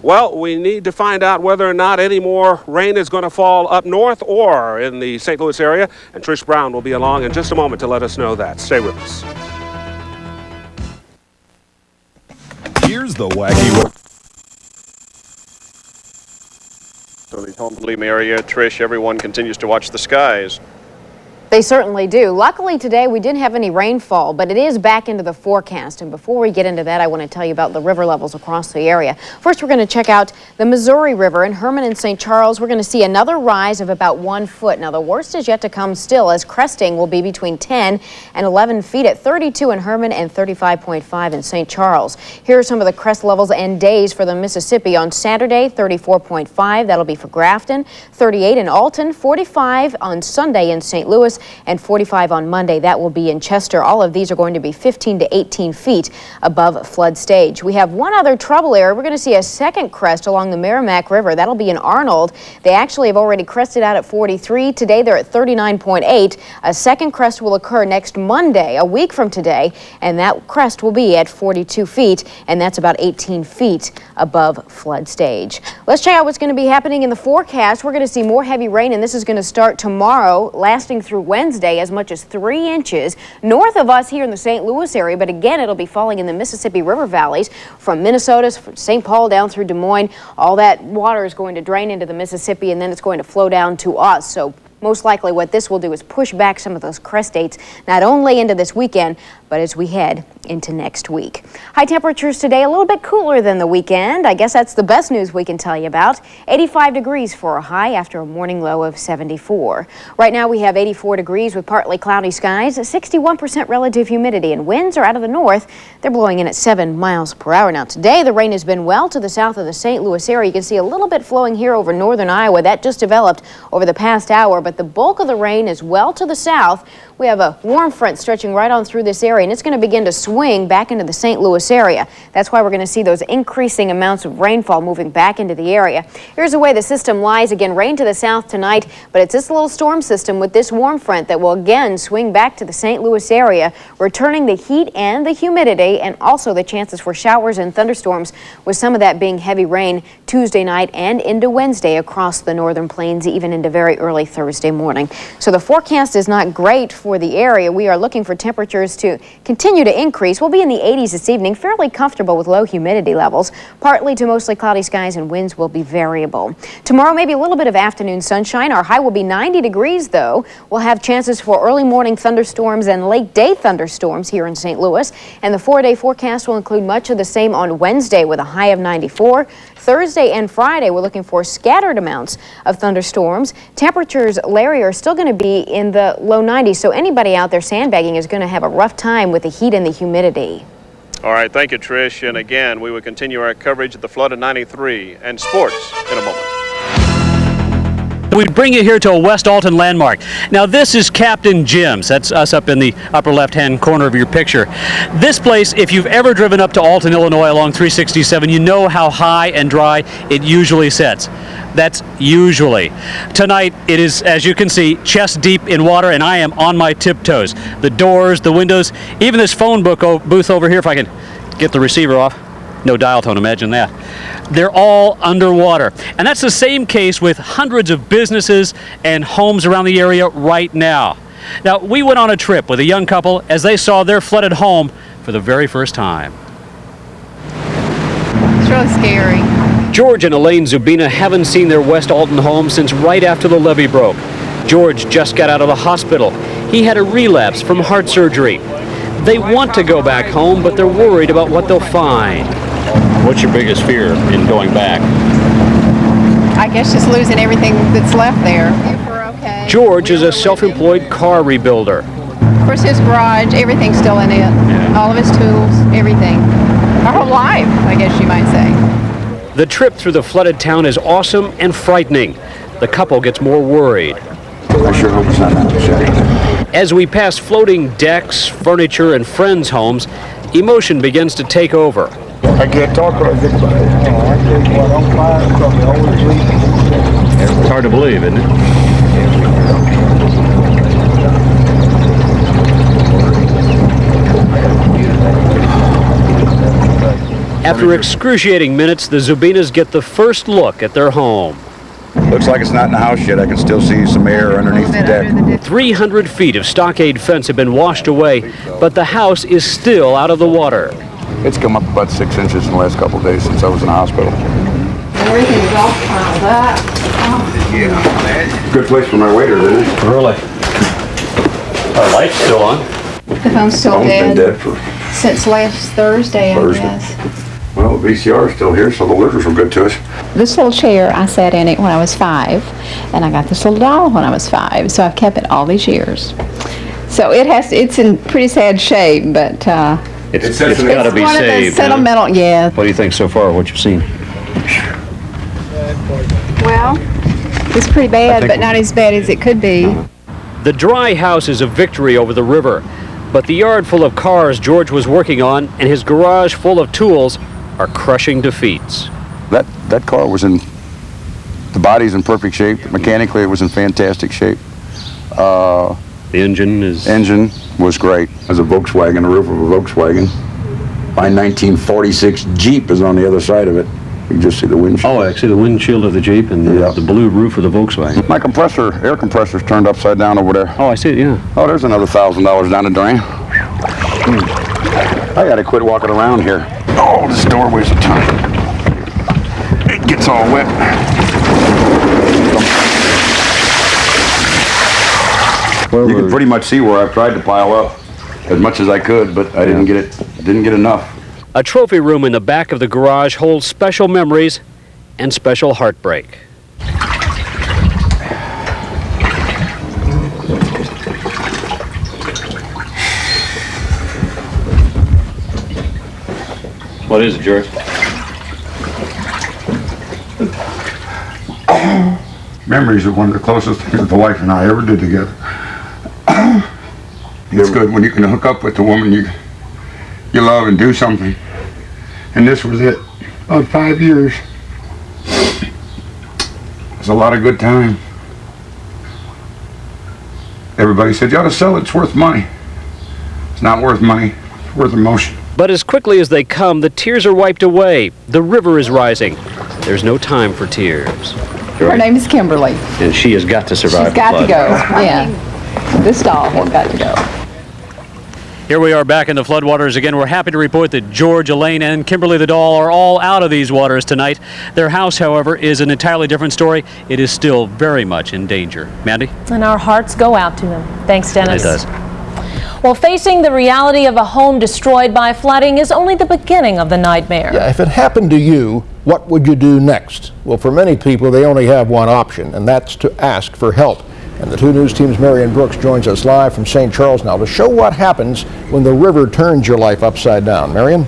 Well, we need to find out whether or not any more rain is going to fall up north or in the St. Louis area, and Trish Brown will be along in just a moment to let us know that. Stay with us.
Here's the wacky.
So the home area, Trish, everyone continues to watch the skies.
They certainly do. Luckily today we didn't have any rainfall, but it is back into the forecast. And before we get into that, I want to tell you about the river levels across the area. First, we're going to check out the Missouri River in Herman and St. Charles. We're going to see another rise of about 1 foot. Now, the worst is yet to come still, as cresting will be between 10 and 11 feet at 32 in Herman and 35.5 in St. Charles. Here are some of the crest levels and days for the Mississippi. On Saturday, 34.5. That'll be for Grafton. 38 in Alton. 45 on Sunday in St. Louis. And 45 on Monday. That will be in Chester. All of these are going to be 15 to 18 feet above flood stage. We have one other trouble area. We're going to see a second crest along the Merrimack River. That'll be in Arnold. They actually have already crested out at 43. Today they're at 39.8. A second crest will occur next Monday, a week from today, and that crest will be at 42 feet, and that's about 18 feet above flood stage. Let's check out what's going to be happening in the forecast. We're going to see more heavy rain, and this is going to start tomorrow, lasting through Wednesday, as much as 3 inches north of us here in the St. Louis area. But again, it'll be falling in the Mississippi River valleys from Minnesota, from St. Paul down through Des Moines. All that water is going to drain into the Mississippi, and then it's going to flow down to us. So most likely what this will do is push back some of those crest dates, not only into this weekend, but as we head into next week. High temperatures today, a little bit cooler than the weekend. I guess that's the best news we can tell you about. 85 degrees for a high after a morning low of 74. Right now we have 84 degrees with partly cloudy skies, 61% relative humidity, and winds are out of the north. They're blowing in at 7 miles per hour. Now today the rain has been well to the south of the St. Louis area. You can see a little bit flowing here over northern Iowa. That just developed over the past hour, but the bulk of the rain is well to the south. We have a warm front stretching right on through this area, and it's going to begin to swing back into the St. Louis area. That's why we're going to see those increasing amounts of rainfall moving back into the area. Here's the way the system lies. Again, rain to the south tonight, but it's this little storm system with this warm front that will again swing back to the St. Louis area, returning the heat and the humidity, and also the chances for showers and thunderstorms, with some of that being heavy rain Tuesday night and into Wednesday across the northern plains, even into very early Thursday morning. So the forecast is not great for the area. We are looking for temperatures to continue to increase. We'll be in the 80s this evening, fairly comfortable with low humidity levels. Partly to mostly cloudy skies, and winds will be variable. Tomorrow, maybe a little bit of afternoon sunshine. Our high will be 90 degrees, though. We'll have chances for early morning thunderstorms and late day thunderstorms here in St. Louis. And the 4-day forecast will include much of the same on Wednesday with a high of 94. Thursday and Friday, we're looking for scattered amounts of thunderstorms. Temperatures, Larry, are still going to be in the low 90s, so anybody out there sandbagging is going to have a rough time with the heat and the humidity.
All right, thank you, Trish. And again, we will continue our coverage of the flood of 93 and sports in a moment.
We bring you here to a West Alton landmark. Now this is Captain Jim's. That's us up in the upper left-hand corner of your picture. This place, if you've ever driven up to Alton, Illinois along 367, you know how high and dry it usually sits. That's usually. Tonight it is, as you can see, chest deep in water, and I am on my tiptoes. The doors, the windows, even this phone booth over here, if I can get the receiver off. No dial tone, imagine that. They're all underwater. And that's the same case with hundreds of businesses and homes around the area right now. Now, we went on a trip with a young couple as they saw their flooded home for the very first time.
It's really scary.
George and Elaine Zubina haven't seen their West Alton home since right after the levee broke. George just got out of the hospital. He had a relapse from heart surgery. They want to go back home, but they're worried about what they'll find. What's your biggest fear in going back?
I guess just losing everything that's left there.
George is a self-employed car rebuilder.
Of course, his garage, everything's still in it. Yeah. All of his tools, everything. Our whole life, I guess you might say.
The trip through the flooded town is awesome and frightening. The couple gets more worried.
I sure hope it's not out to shed.
As we pass floating decks, furniture, and friends' homes, emotion begins to take over.
I can't talk or I think about it. I can't go on fire from the old sleep.
It's hard to believe, isn't it? After excruciating minutes, the Zubinas get the first look at their home.
Looks like it's not in the house yet. I can still see some air underneath the deck.
300 feet of stockade fence have been washed away, but the house is still out of the water.
It's come up about 6 inches in the last couple of days since I was in the hospital.
Everything's all piled up. Oh.
Yeah. Good place for my waiter, isn't it?
Really? Our light's still on.
The phone's still
Been dead for
since last Thursday, I guess.
Well, the VCR is still here, so the livers were good to us.
This little chair, I sat in it when I was 5, and I got this little doll when I was 5, so I've kept it all these years. So it's in pretty sad shape, but
it's got to be
one
saved.
Of the sentimental, yeah.
What do you think so far, what you've seen?
Well, it's pretty bad, but not as bad as it could be.
The dry house is a victory over the river, but the yard full of cars George was working on and his garage full of tools are crushing defeats.
That car was in, the body's in perfect shape. Mechanically, it was in fantastic shape.
The engine
was great. It was a Volkswagen, the roof of a Volkswagen. My 1946 Jeep is on the other side of it. You can just see the windshield.
Oh, I see the windshield of the Jeep and the blue roof of the Volkswagen.
My air compressor's turned upside down over there.
Oh, I see it, yeah.
Oh, there's another $1,000 down the drain. I gotta quit walking around here. Oh, this doorway's a ton. It gets all wet. You can pretty much see where I've tried to pile up as much as I could, but I didn't get enough.
A trophy room in the back of the garage holds special memories and special heartbreak. What is it, George?
Memories are one of the closest things that the wife and I ever did together. It's good when you can hook up with the woman you love and do something. And this was it. About 5 years. It was a lot of good time. Everybody said, you ought to sell it, it's worth money. It's not worth money, it's worth emotion.
But as quickly as they come, the tears are wiped away. The river is rising. There's no time for tears.
Her name is Kimberly.
And she has got to survive.
She's got to go, yeah. This doll has got to go.
Here we are back in the floodwaters again. We're happy to report that George, Elaine, and Kimberly the doll are all out of these waters tonight. Their house, however, is an entirely different story. It is still very much in danger. Mandy?
And our hearts go out to them. Thanks, Dennis.
It does.
Well, facing the reality of a home destroyed by flooding is only the beginning of the nightmare.
Yeah, if it happened to you, what would you do next? Well, for many people, they only have one option, and that's to ask for help. And the 2 News Team's Marion Brooks joins us live from St. Charles now to show what happens when the river turns your life upside down. Marion?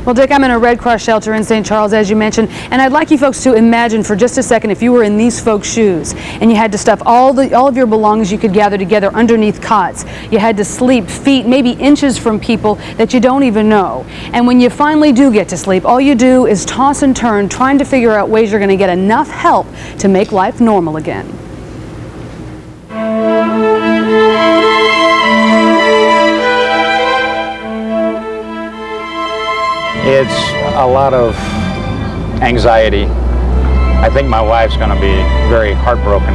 Well, Dick, I'm in a Red Cross shelter in St. Charles, as you mentioned, and I'd like you folks to imagine for just a second if you were in these folks' shoes and you had to stuff all of your belongings you could gather together underneath cots. You had to sleep feet, maybe inches from people that you don't even know. And when you finally do get to sleep, all you do is toss and turn, trying to figure out ways you're going to get enough help to make life normal again.
It's a lot of anxiety. I think my wife's going to be very heartbroken.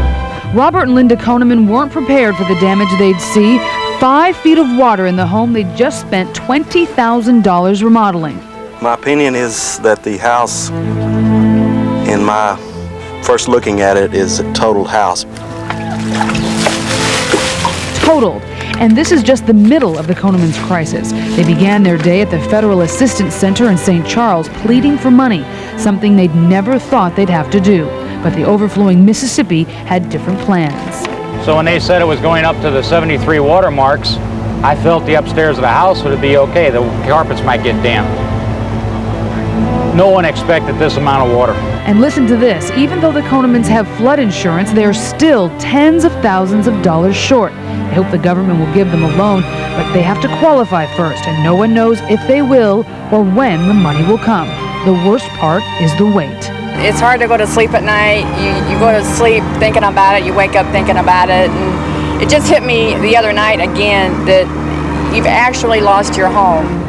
Robert and Linda Koneman weren't prepared for the damage they'd see. 5 feet of water in the home they just spent $20,000 remodeling.
My opinion is that the house, in my first looking at it, is a totaled house.
Totaled. And this is just the middle of the Koneman's crisis. They began their day at the Federal Assistance Center in St. Charles pleading for money, something they'd never thought they'd have to do. But the overflowing Mississippi had different plans.
So when they said it was going up to the 73 water marks, I felt the upstairs of the house would be okay. The carpets might get damp. No one expected this amount of water.
And listen to this, even though the Konemans have flood insurance, they are still tens of thousands of dollars short. They hope the government will give them a loan, but they have to qualify first, and no one knows if they will or when the money will come. The worst part is the wait.
It's hard to go to sleep at night. You go to sleep thinking about it, you wake up thinking about it, and it just hit me the other night again that you've actually lost your home.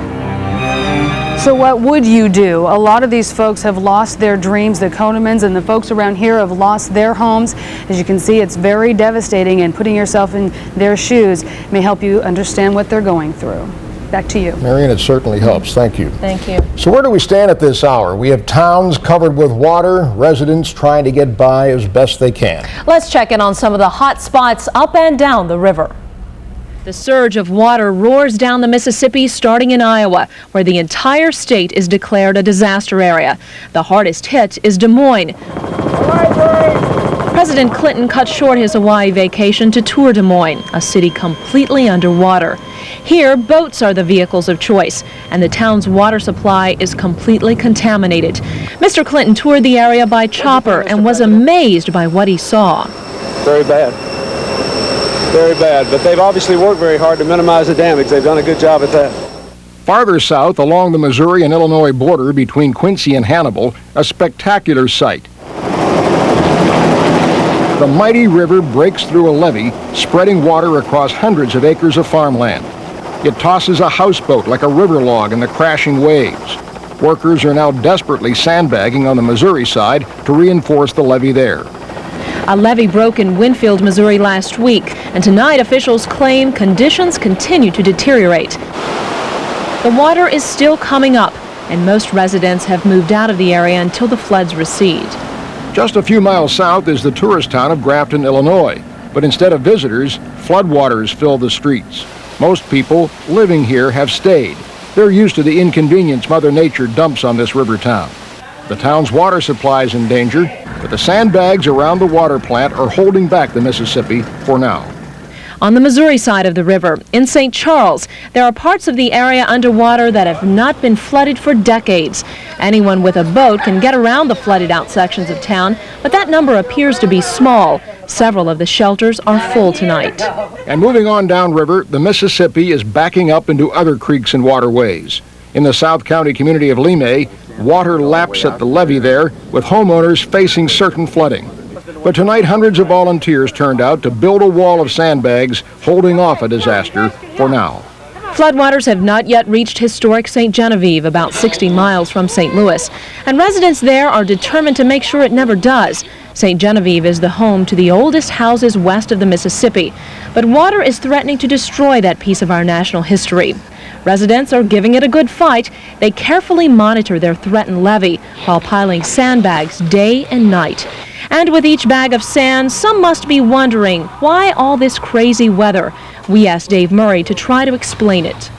So what would you do? A lot of these folks have lost their dreams. The Konemans and the folks around here have lost their homes. As you can see, it's very devastating, and putting yourself in their shoes may help you understand what they're going through. Back to you.
Marion, it certainly helps. Thank you.
Thank you.
So where do we stand at this hour? We have towns covered with water, residents trying to get by as best they can.
Let's check in on some of the hot spots up and down the river. The surge of water roars down the Mississippi, starting in Iowa, where the entire state is declared a disaster area. The hardest hit is Des Moines. President Clinton cut short his Hawaii vacation to tour Des Moines, a city completely underwater. Here, boats are the vehicles of choice, and the town's water supply is completely contaminated. Mr. Clinton toured the area by chopper and was amazed by what he saw.
Very bad. Very bad, but they've obviously worked very hard to minimize the damage. They've done a good job at that.
Farther south, along the Missouri and Illinois border between Quincy and Hannibal, a spectacular sight. The mighty river breaks through a levee, spreading water across hundreds of acres of farmland. It tosses a houseboat like a river log in the crashing waves. Workers are now desperately sandbagging on the Missouri side to reinforce the levee there.
A levee broke in Winfield, Missouri last week, and tonight officials claim conditions continue to deteriorate. The water is still coming up, and most residents have moved out of the area until the floods recede.
Just a few miles south is the tourist town of Grafton, Illinois, but instead of visitors, floodwaters fill the streets. Most people living here have stayed. They're used to the inconvenience Mother Nature dumps on this river town. The town's water supply is in danger, but the sandbags around the water plant are holding back the Mississippi for now.
On the Missouri side of the river, in St. Charles, there are parts of the area underwater that have not been flooded for decades. Anyone with a boat can get around the flooded out sections of town, but that number appears to be small. Several of the shelters are full tonight.
And moving on downriver, the Mississippi is backing up into other creeks and waterways. In the South County community of Lemay, water laps at the levee there, with homeowners facing certain flooding. But tonight, hundreds of volunteers turned out to build a wall of sandbags, holding off a disaster for now.
Floodwaters have not yet reached historic St. Genevieve, about 60 miles from St. Louis, and residents there are determined to make sure it never does. St. Genevieve is the home to the oldest houses west of the Mississippi, but water is threatening to destroy that piece of our national history. Residents are giving it a good fight. They carefully monitor their threatened levee while piling sandbags day and night. And with each bag of sand, some must be wondering, why all this crazy weather? We asked Dave Murray to try to explain it.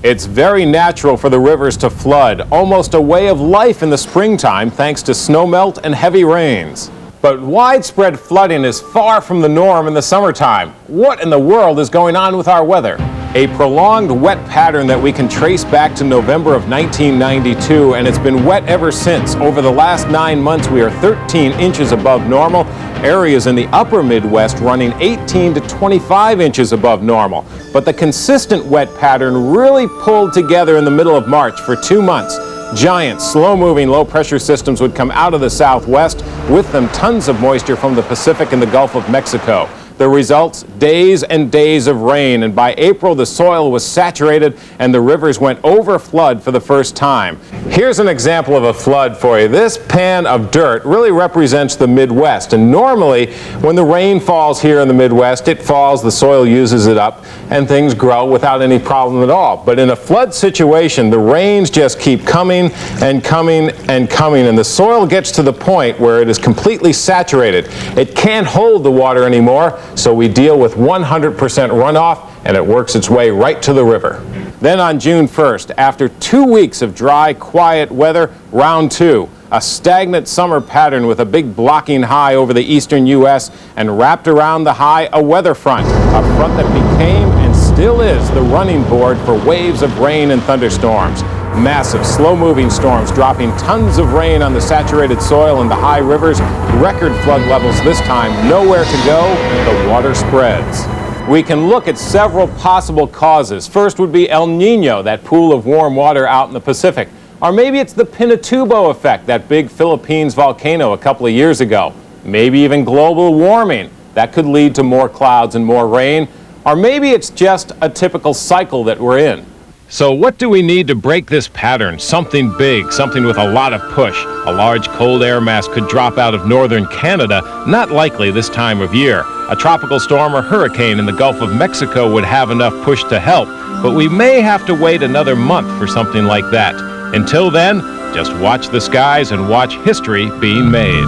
It's very natural for the rivers to flood, almost a way of life in the springtime thanks to snowmelt and heavy rains. But widespread flooding is far from the norm in the summertime. What in the world is going on with our weather? A prolonged wet pattern that we can trace back to November of 1992, and it's been wet ever since. Over the last 9 months, we are 13 inches above normal. Areas in the upper Midwest running 18 to 25 inches above normal. But the consistent wet pattern really pulled together in the middle of March for 2 months. Giant, slow-moving low-pressure systems would come out of the southwest, with them tons of moisture from the Pacific and the Gulf of Mexico. The results, days and days of rain, and by April the soil was saturated and the rivers went over flood for the first time. Here's an example of a flood for you. This pan of dirt really represents the Midwest, and normally when the rain falls here in the Midwest, it falls, the soil uses it up, and things grow without any problem at all. But in a flood situation, the rains just keep coming and coming and coming, and the soil gets to the point where it is completely saturated. It can't hold the water anymore, so we deal with 100% runoff, and it works its way right to the river. Then on June 1st, after 2 weeks of dry, quiet weather, round 2. A stagnant summer pattern with a big blocking high over the eastern U.S. and wrapped around the high a weather front, a front that became and still is the running board for waves of rain and thunderstorms. Massive, slow-moving storms dropping tons of rain on the saturated soil in the high rivers. Record flood levels this time, nowhere to go. The water spreads. We can look at several possible causes. First would be El Nino, that pool of warm water out in the Pacific. Or maybe it's the Pinatubo effect, that big Philippines volcano a couple of years ago. Maybe even global warming. That could lead to more clouds and more rain. Or maybe it's just a typical cycle that we're in. So what do we need to break this pattern? Something big, something with a lot of push. A large cold air mass could drop out of northern Canada, not likely this time of year. A tropical storm or hurricane in the Gulf of Mexico would have enough push to help, but we may have to wait another month for something like that. Until then, just watch the skies and watch history being made.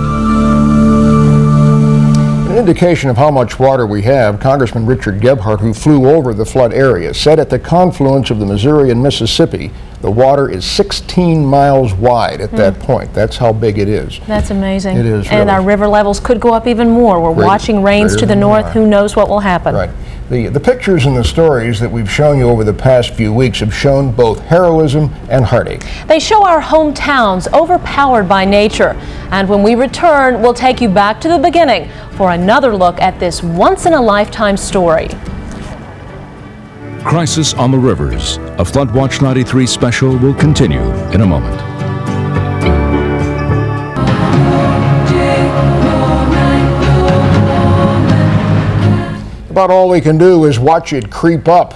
An indication of how much water we have, Congressman Richard Gebhardt, who flew over the flood area, said at the confluence of the Missouri and Mississippi, the water is 16 miles wide at that point. That's how big it is.
That's amazing.
It is,
And
really.
our river levels could go up even more. We're watching rains to the north. Who knows what will happen?
Right. The pictures and the stories that we've shown you over the past few weeks have shown both heroism and heartache.
They show our hometowns overpowered by nature. And when we return, we'll take you back to the beginning for another look at this once-in-a-lifetime story.
Crisis on the Rivers. A Flood Watch 93 special will continue in a moment.
About all we can do is watch it creep up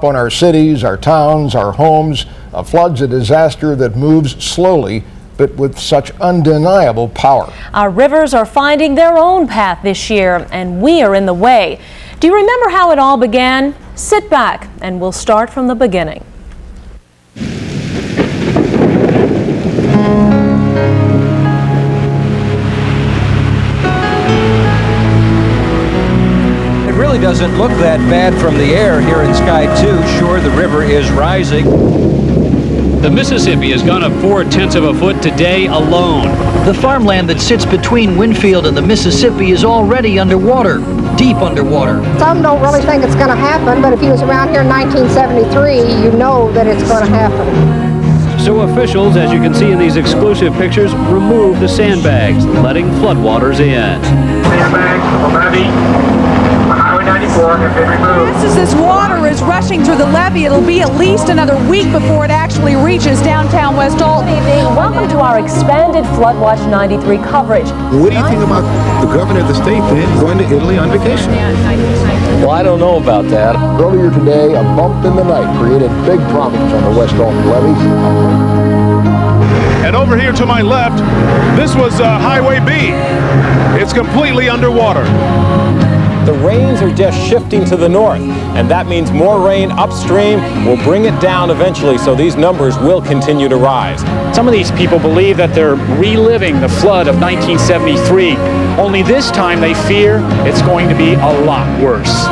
on our cities, our towns, our homes. A flood's a disaster that moves slowly, but with such undeniable power.
Our rivers are finding their own path this year, and we are in the way. Do you remember how it all began? Sit back, and we'll start from the beginning.
It really doesn't look that bad from the air here in Sky 2. Sure, the river is rising.
The Mississippi has gone up 4/10 of a foot today alone.
The farmland that sits between Winfield and the Mississippi is already underwater, deep underwater.
Some don't really think it's going to happen, but if he was around here in 1973, you know that it's going to happen.
So officials, as you can see in these exclusive pictures, remove the sandbags, letting floodwaters in.
Sandbags from the levee. Highway 94 have been removed.
As this water is rushing through the levee, it'll be at least another week before it actually reaches downtown West Alton.
Welcome to our expanded Flood Watch 93 coverage.
What do you think about the governor of the state then going to Italy on vacation?
Well, I don't know about that.
Earlier today, a bump in the night created big problems on the West Alton levee.
And over here to my left, this was Highway B. It's completely underwater.
The rains are just shifting to the north, and that means more rain upstream will bring it down eventually, so these numbers will continue to rise.
Some of these people believe that they're reliving the flood of 1973, only this time they fear it's going to be a lot worse.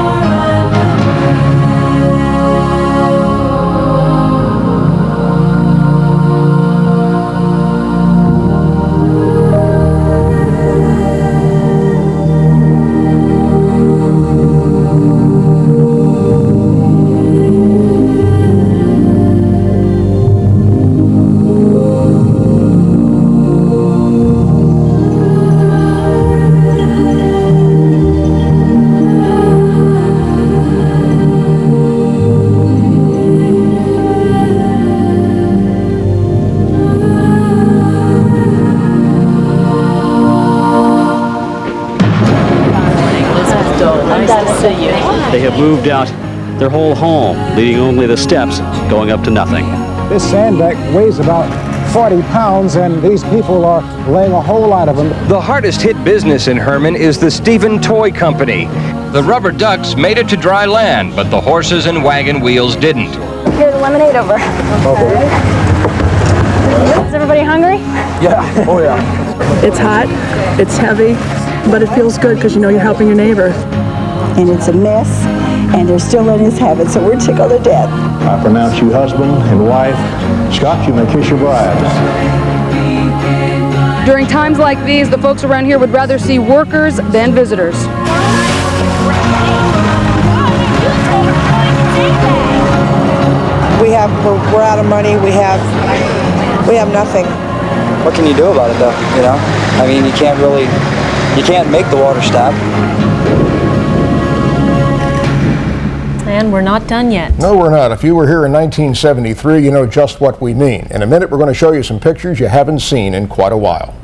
They have moved out their whole home, leaving only the steps going up to nothing.
This sandbag weighs about 40 pounds, and these people are laying a whole lot of them.
The hardest hit business in Herman is the Stephen Toy Company. The rubber ducks made it to dry land, but the horses and wagon wheels didn't.
Here's the lemonade over. Is everybody hungry?
Yeah, oh yeah.
It's hot, it's heavy, but it feels good because you know you're helping your neighbor.
And it's a mess, and they're still letting us have it, so we're tickled to death.
I pronounce you husband and wife. Scott, you may kiss your bride.
During times like these, the folks around here would rather see workers than visitors.
we're out of money. We have nothing.
What can you do about it, though? You know, I mean, you can't make the water stop.
And we're not done yet.
No, we're not. If you were here in 1973, you know just what we mean. In a minute, we're going to show you some pictures you haven't seen in quite a while.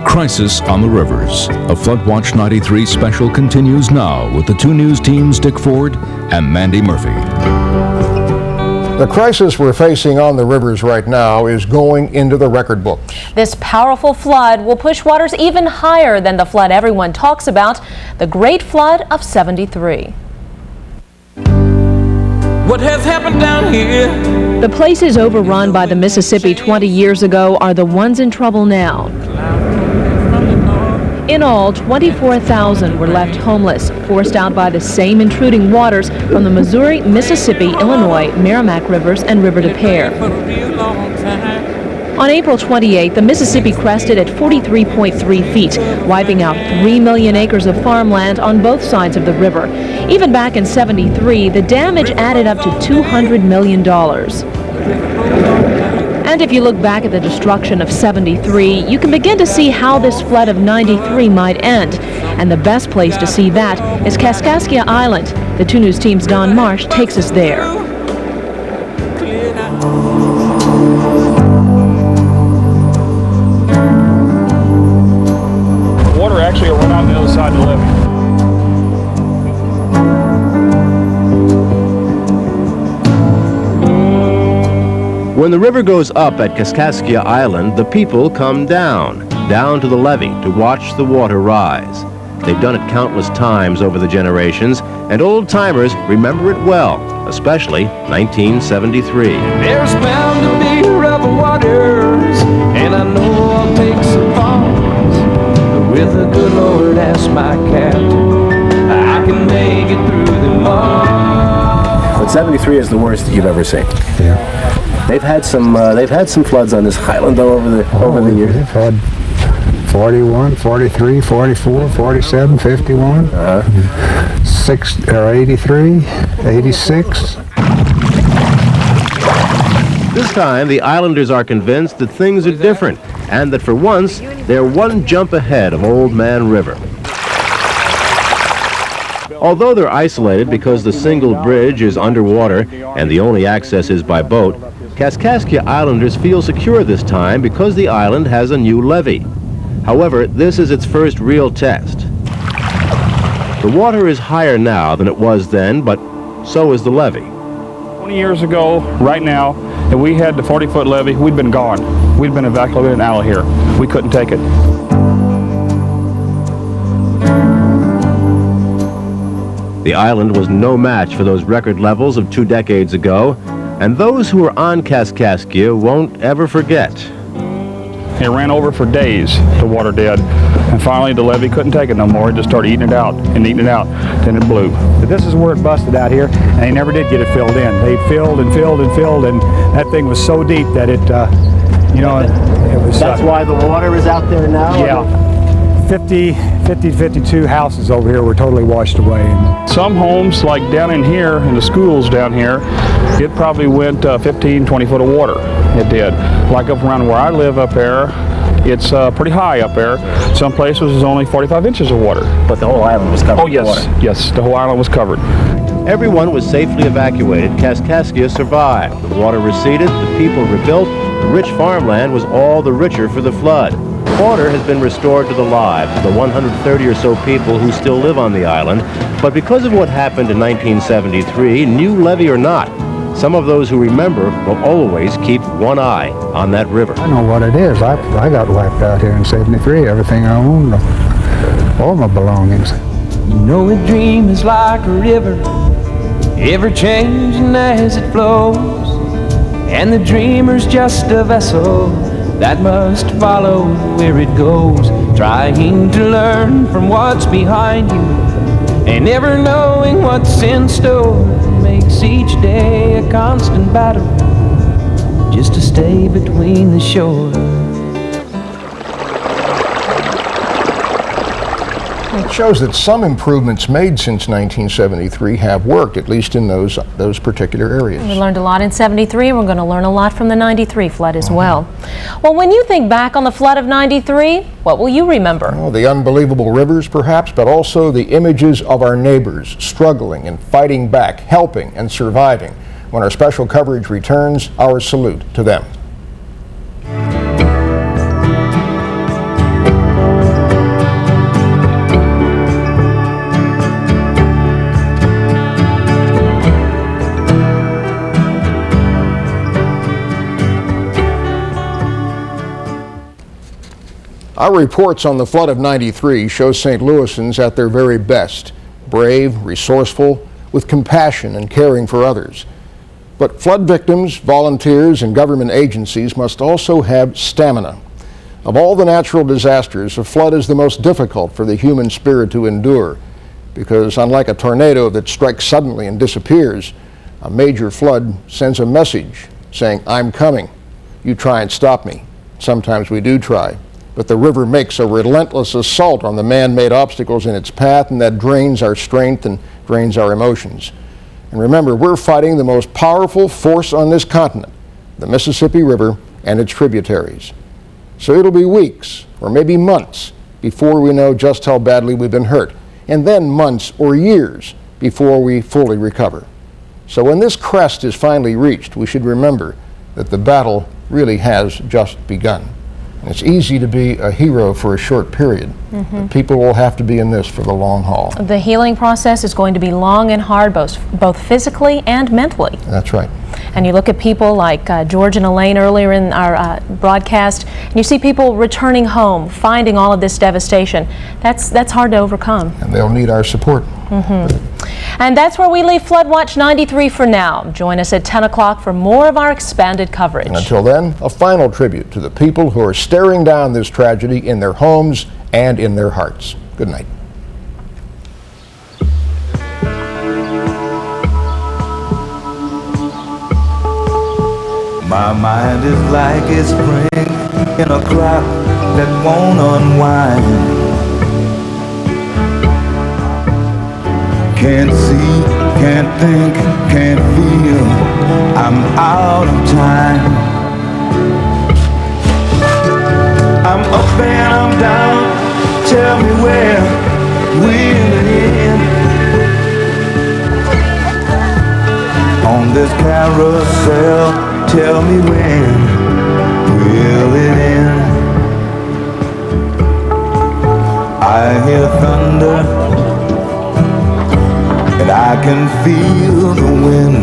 Crisis on the Rivers. A Flood Watch 93 special continues now with the 2 News teams Dick Ford and Mandy Murphy.
The crisis we're facing on the rivers right now is going into the record books.
This powerful flood will push waters even higher than the flood everyone talks about, the Great Flood of '73.
What has happened down here?
The places overrun by the Mississippi 20 years ago are the ones in trouble now. In all, 24,000 were left homeless, forced out by the same intruding waters from the Missouri, Mississippi, Illinois, Merrimack Rivers, and River des Peres. On April 28, the Mississippi crested at 43.3 feet, wiping out 3 million acres of farmland on both sides of the river. Even back in '73, the damage added up to $200 million. And if you look back at the destruction of '73, you can begin to see how this flood of '93 might end. And the best place to see that is Kaskaskia Island. The 2 News team's Don Marsh takes us there.
Water actually will run out the other side of the levee.
When the river goes up at Kaskaskia Island, the people come down to the levee to watch the water rise. They've done it countless times over the generations, and old-timers remember it well, especially 1973.
There's bound to be rough waters, and I know I'll take some falls. But with the good Lord as my captain, I can make it through them all.
But '73 is the worst that you've ever seen.
Yeah. They've had some floods on this island though over the years.
They've had 41, 43, 44, 47, 51, 83, 86.
This time, the islanders are convinced that things are different and that for once, they're one jump ahead of Old Man River. Although they're isolated because the single bridge is underwater and the only access is by boat, Kaskaskia Islanders feel secure this time because the island has a new levee. However, this is its first real test. The water is higher now than it was then, but so is the levee.
20 years ago, right now, if we had the 40-foot levee, we'd been gone. We'd been evacuated out of here. We couldn't take it.
The island was no match for those record levels of 2 decades ago, and those who were on Kaskaskia won't ever forget.
It ran over for days, the water did, and finally the levee couldn't take it no more. It just started eating it out and eating it out, then it blew.
But this is where it busted out here, and they never did get it filled in. They filled and filled and filled, and that thing was so deep that it, it was...
That's why the water is out there now?
Yeah. 50 to 52 houses over here were totally washed away.
Some homes, like down in here, in the schools down here, it probably went 15, 20 foot of water. It did. Like up around where I live up there, it's pretty high up there. Some places is only 45 inches of water.
But the whole island was covered
with water? Yes, the whole island was covered.
Everyone was safely evacuated. Kaskaskia survived. The water receded, the people rebuilt, the rich farmland was all the richer for the flood. Order has been restored to the lives of the 130 or so people who still live on the island, but because of what happened in 1973, new levee or not, some of those who remember will always keep one eye on that river.
I know what it is. I got wiped out here in '73. Everything I owned, all my belongings.
You know a dream is like a river, ever changing as it flows, and the dreamer's just a vessel that must follow where it goes, trying to learn from what's behind you, and never knowing what's in store makes each day a constant battle. just to stay between the shores.
It shows that some improvements made since 1973 have worked, at least in those particular areas.
We learned a lot in 73. We're going to learn a lot from the 93 flood as well. Well, when you think back on the flood of 93, what will you remember?
Oh, the unbelievable rivers, perhaps, but also the images of our neighbors struggling and fighting back, helping and surviving. When our special coverage returns, our salute to them. Our reports on the flood of '93 show St. Louisans at their very best, brave, resourceful, with compassion and caring for others. But flood victims, volunteers, and government agencies must also have stamina. Of all the natural disasters, a flood is the most difficult for the human spirit to endure, because unlike a tornado that strikes suddenly and disappears, a major flood sends a message saying, "I'm coming. You try and stop me." Sometimes we do try. But the river makes a relentless assault on the man-made obstacles in its path, and that drains our strength and drains our emotions. And remember, we're fighting the most powerful force on this continent, the Mississippi River and its tributaries. So it'll be weeks, or maybe months, before we know just how badly we've been hurt, and then months or years before we fully recover. So when this crest is finally reached, we should remember that the battle really has just begun. It's easy to be a hero for a short period, but people will have to be in this for the long haul.
The healing process is going to be long and hard, both physically and mentally.
That's right.
And you look at people like George and Elaine earlier in our broadcast, and you see people returning home, finding all of this devastation. That's hard to overcome.
And they'll need our support.
And that's where we leave Flood Watch 93 for now. Join us at 10 o'clock for more of our expanded coverage.
And until then, a final tribute to the people who are staring down this tragedy in their homes and in their hearts. Good night.
My mind is like a spring in a crop that won't unwind. Can't see, can't think, can't feel, I'm out of time. I'm up and I'm down, tell me where will it end? On this carousel, tell me when will it end? I hear thunder and I can feel the wind.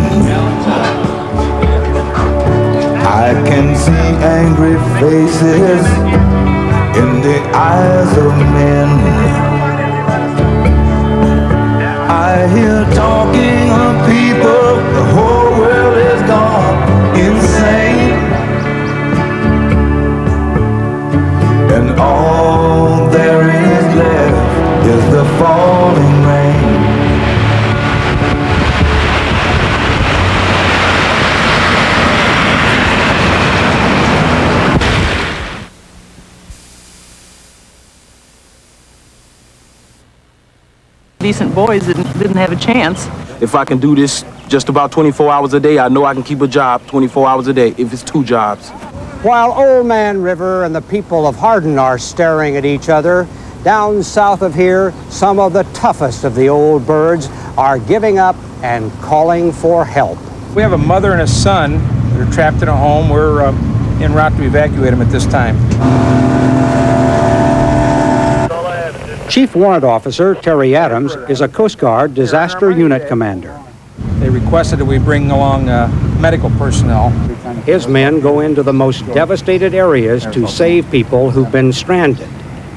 I can see angry faces in the eyes of men. I hear talking of people, the whole world is gone insane. And all there is left is the falling rain.
Decent boys didn't have a chance.
If I can do this just about 24 hours a day, I know I can keep a job 24 hours a day if it's 2 jobs.
While Old Man River and the people of Hardin are staring at each other, down south of here, some of the toughest of the old birds are giving up and calling for help.
We have a mother and a son that are trapped in a home. We're en route to evacuate them at this time.
Chief Warrant Officer Terry Adams is a Coast Guard disaster unit commander.
They requested that we bring along medical personnel.
His men go into the most devastated areas to save people who've been stranded,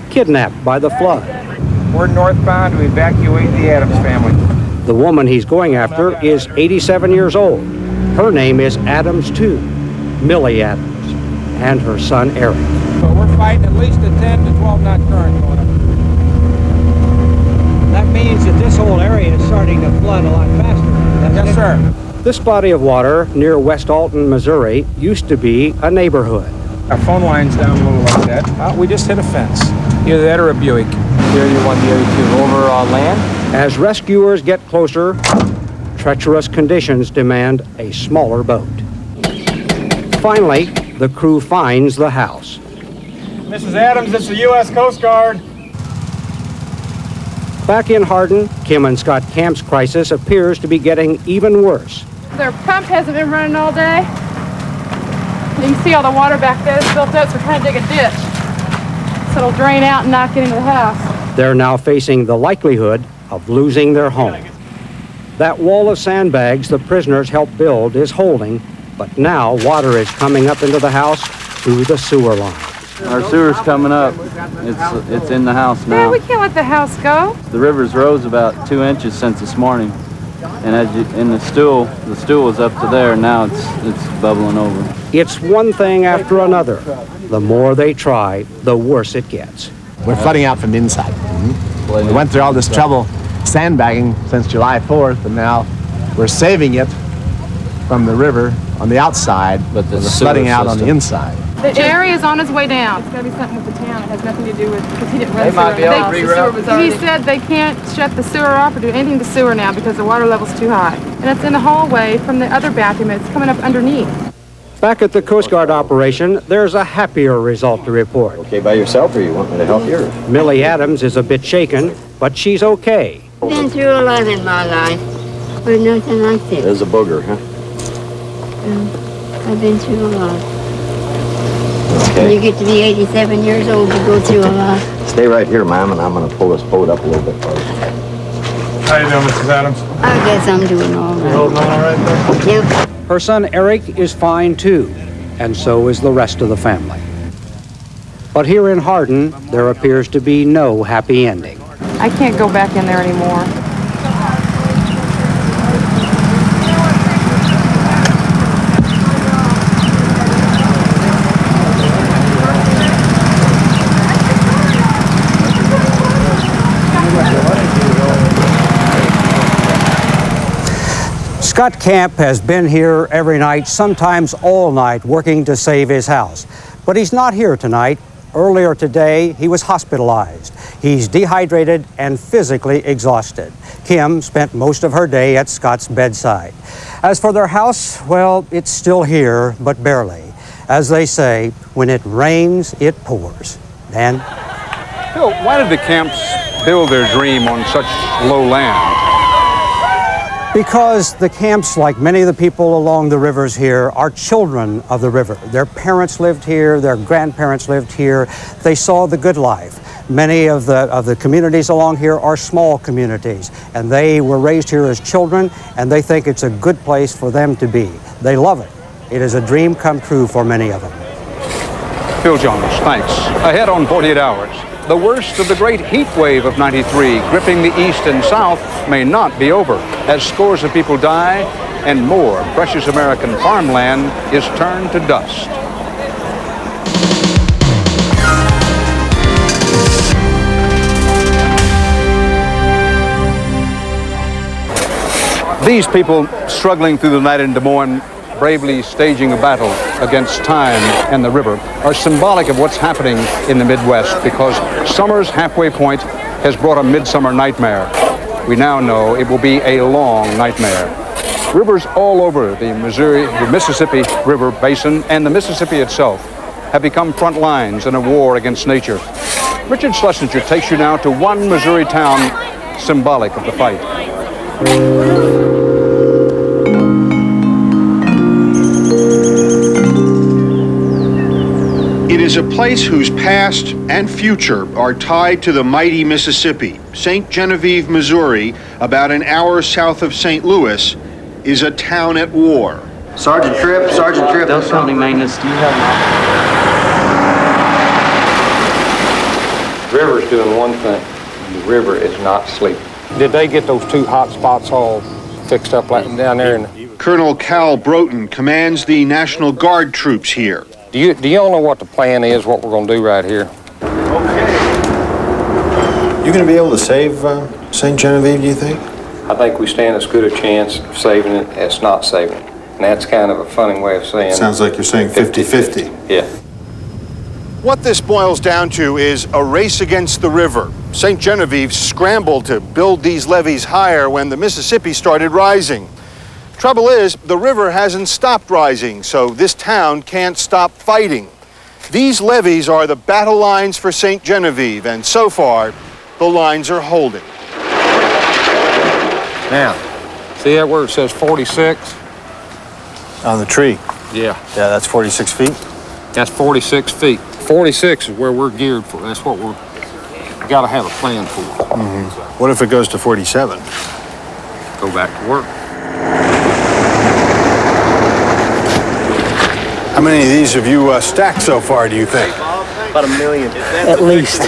kidnapped by the flood.
We're northbound to evacuate the Adams family.
The woman he's going after is 87 years old. Her name is Adams too, Millie Adams, and her son Eric.
So we're fighting at least a 10 to 12 knot current going up.
That means that this whole area is starting to flood a lot faster.
Yes, sir.
This body of water near West Alton, Missouri, used to be a neighborhood.
Our phone line's down a little like that. We just hit a fence. Either that or a Buick.
Here you want the area to over on land?
As rescuers get closer, treacherous conditions demand a smaller boat. Finally, the crew finds the house.
Mrs. Adams, it's the U.S. Coast Guard.
Back in Hardin, Kim and Scott Camp's crisis appears to be getting even worse.
Their pump hasn't been running all day. You can see all the water back there that's built up, so we're trying to dig a ditch. So it'll drain out and not get into the house.
They're now facing the likelihood of losing their home. That wall of sandbags the prisoners helped build is holding, but now water is coming up into the house through the sewer line.
Our sewer's coming up. It's in the house now.
Yeah, we can't let the house go.
The river's rose about 2 inches since this morning. And the stool was up to there, and now it's bubbling over.
It's one thing after another. The more they try, the worse it gets.
We're flooding out from the inside. Mm-hmm. We went through all this trouble sandbagging since July 4th, and now we're saving it from the river on the outside, but we're flooding out on the inside.
Jerry is on his way down. It's got to be something with the town. It has nothing to do with, because he didn't run
They might be able to reroute.
He said they can't shut the sewer off or do anything to sewer now because the water level's too high. And it's in the hallway from the other bathroom. It's coming up underneath.
Back at the Coast Guard operation, there's a happier result to report.
Okay by yourself, or you want me to help you?
Millie Adams is a bit shaken, but she's okay.
I've been through a lot in my life, but nothing like this.
There's a booger, huh?
I've been through a lot.
Okay.
When you get to be 87 years old, you go through a lot.
Stay right here, ma'am, and I'm going to pull this boat up a little bit for you.
How you doing, Mrs. Adams?
I guess I'm doing all right.
You holding on all right there?
Yep.
Her son Eric is fine too, and so is the rest of the family. But here in Hardin, there appears to be no happy ending.
I can't go back in there anymore.
Scott Camp has been here every night, sometimes all night, working to save his house. But he's not here tonight. Earlier today, he was hospitalized. He's dehydrated and physically exhausted. Kim spent most of her day at Scott's bedside. As for their house, well, it's still here, but barely. As they say, when it rains, it pours. Dan?
Bill, why did the Camps build their dream on such low land?
Because the Camps, like many of the people along the rivers here, are children of the river. Their parents lived here, their grandparents lived here. They saw the good life. Many of the communities along here are small communities, and they were raised here as children, and they think it's a good place for them to be. They love it. It is a dream come true for many of them.
Phil Jones, thanks. Ahead on 48 Hours. The worst of the great heat wave of '93 gripping the east and south may not be over as scores of people die and more precious American farmland is turned to dust. These people struggling through the night in Des Moines, bravely staging a battle against time and the river, are symbolic of what's happening in the Midwest because summer's halfway point has brought a midsummer nightmare. We now know it will be a long nightmare. Rivers all over the Mississippi River Basin and the Mississippi itself have become front lines in a war against nature. Richard Schlesinger takes you now to one Missouri town symbolic of the fight.
It is a place whose past and future are tied to the mighty Mississippi. St. Genevieve, Missouri, about an hour south of St. Louis, is a town at war.
Sergeant Tripp. Those company maintenance, do you have
The river's doing one thing. The river is not sleeping.
Did they get those two hot spots all fixed up like down there?
Colonel Cal Broughton commands the National Guard troops here.
Do y'all know what the plan is, what we're going to do right here?
You going to be able to save St. Genevieve, do you think?
I think we stand as good a chance of saving it as not saving it. And that's kind of a funny way of saying.
Sounds like you're saying 50-50.
Yeah.
What this boils down to is a race against the river. St. Genevieve scrambled to build these levees higher when the Mississippi started rising. Trouble is, the river hasn't stopped rising, so this town can't stop fighting. These levees are the battle lines for St. Genevieve, and so far, the lines are holding.
Now, see that where it says 46?
On the tree?
Yeah.
Yeah, that's 46 feet?
That's 46 feet. 46 is where we're geared for. That's what we got to have a plan for.
What if it goes to 47?
Go back to work.
How many of these have you stacked so far, do you think?
About 1 million.
At least.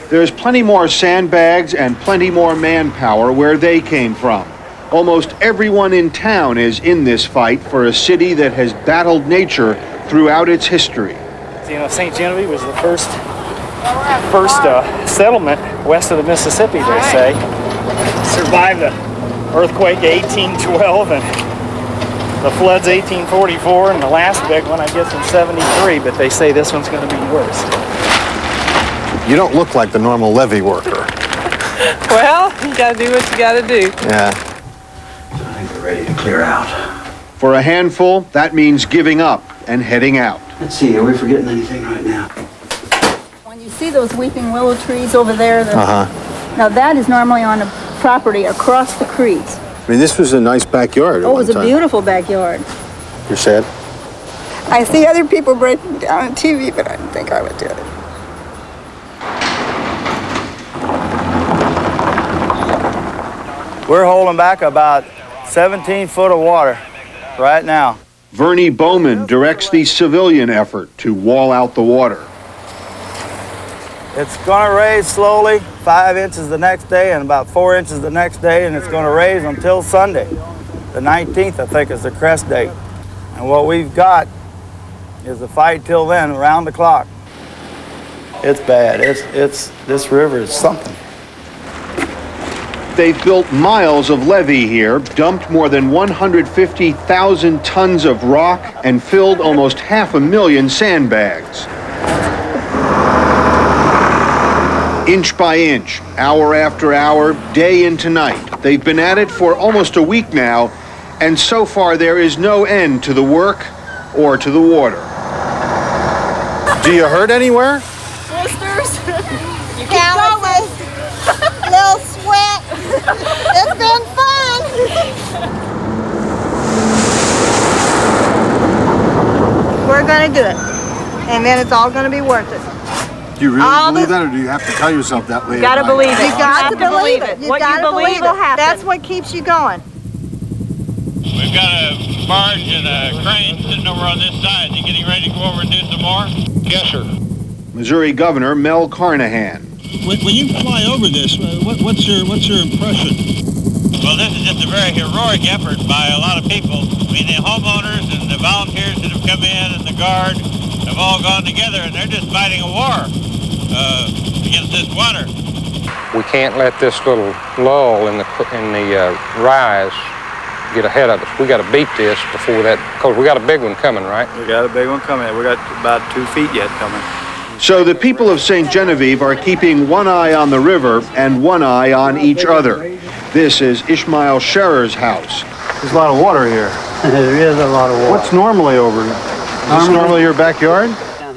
There's plenty more sandbags and plenty more manpower where they came from. Almost everyone in town is in this fight for a city that has battled nature throughout its history.
You know, St. Genevieve was the first settlement west of the Mississippi, they say. Survived the earthquake 1812 and the floods 1844 and the last big one, I guess, in 73, but they say this one's going to be worse.
You don't look like the normal levee worker.
Well, you got to do what you got to do.
Yeah.
I think we're ready to clear out.
For a handful, that means giving up and heading out.
Let's see, are we forgetting anything right now?
When you see those weeping willow trees over there,
Now
that is normally on a property across the creeks.
I mean, this was a nice backyard at
Oh, it
one
was a
time.
beautiful backyard.
You're sad?
I see other people breaking down on TV, but I didn't think I would do it.
We're holding back about 17 foot of water right now.
Vernie Bowman directs the civilian effort to wall out the water.
It's going to raise slowly, 5 inches the next day and about 4 inches the next day, and it's going to raise until Sunday. The 19th, I think, is the crest date. And what we've got is a fight till then, around the clock. It's bad. This river is something.
They've built miles of levee here, dumped more than 150,000 tons of rock, and filled almost 500,000 sandbags. Inch by inch, hour after hour, day into night. They've been at it for almost a week now, and so far there is no end to the work or to the water.
Do you hurt anywhere?
Sisters, you keep going. Little sweat. It's been fun. We're going to do it. And then it's all going to be worth it.
Do you really believe that, or do you have to tell yourself that later?
You got to believe it. You got to believe it.
What you believe will happen.
That's what keeps you going.
We've got a barge and a crane sitting over on this side. You getting ready to go over and do some more? Yes, sir.
Missouri Governor Mel Carnahan.
When you fly over this, what's your impression? Well, this is just a very heroic effort by a lot of people. I mean, the homeowners and the volunteers that have come in and the guard have all gone together, and they're just fighting a war against this water.
We can't let this little lull in the rise get ahead of us. We got to beat this before that, because we got a big one coming, right?
We got a big one coming. We got about 2 feet yet coming.
So the people of St. Genevieve are keeping one eye on the river and one eye on each other. This is Ishmael Scherer's house.
There's a lot of water here.
There is a lot of water.
What's normally over here? Is this normally your backyard?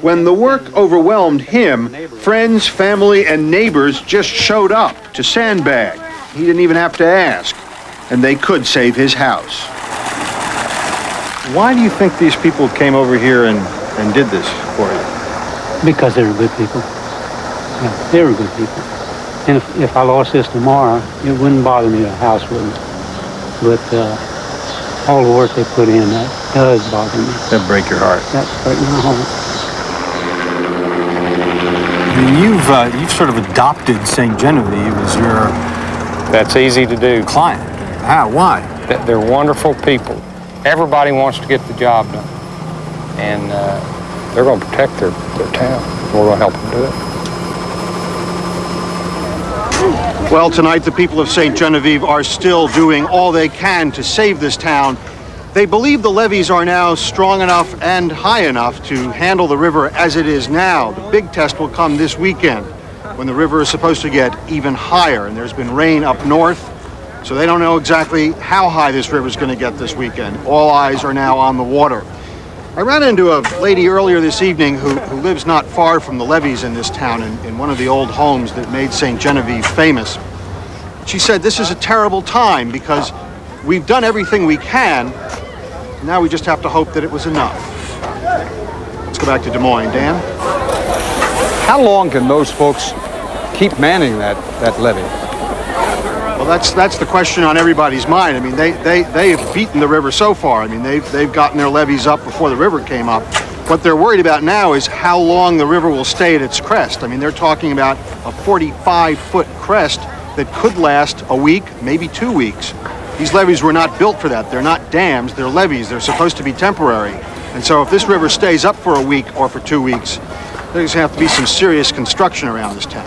When the work overwhelmed him, friends, family, and neighbors just showed up to sandbag. He didn't even have to ask, and they could save his house.
Why do you think these people came over here and did this for you?
Because they were good people. Yeah, they were good people. And if I lost this tomorrow, it wouldn't bother me, the house wouldn't. But all the work they put in, that does bother me.
That'd break your heart.
That breaks my heart.
You've sort of adopted St. Genevieve as your...
That's easy to do.
Client. How? Why?
They're wonderful people. Everybody wants to get the job done. And they're going to protect their town. We're going to help them do it.
Well, tonight the people of St. Genevieve are still doing all they can to save this town. They believe the levees are now strong enough and high enough to handle the river as it is now. The big test will come this weekend when the river is supposed to get even higher, and there's been rain up north, so they don't know exactly how high this river is going to get this weekend. All eyes are now on the water. I ran into a lady earlier this evening who lives not far from the levees in this town, in one of the old homes that made St. Genevieve famous. She said this is a terrible time because we've done everything we can. Now we just have to hope that it was enough. Let's go back to Des Moines. Dan?
How long can those folks keep manning that levee?
Well, that's the question on everybody's mind. I mean, they have beaten the river so far. I mean, they've gotten their levees up before the river came up. What they're worried about now is how long the river will stay at its crest. I mean, they're talking about a 45-foot crest that could last a week, maybe 2 weeks. These levees were not built for that. They're not dams, they're levees. They're supposed to be temporary. And so if this river stays up for a week or for 2 weeks, there's going to have to be some serious construction around this town.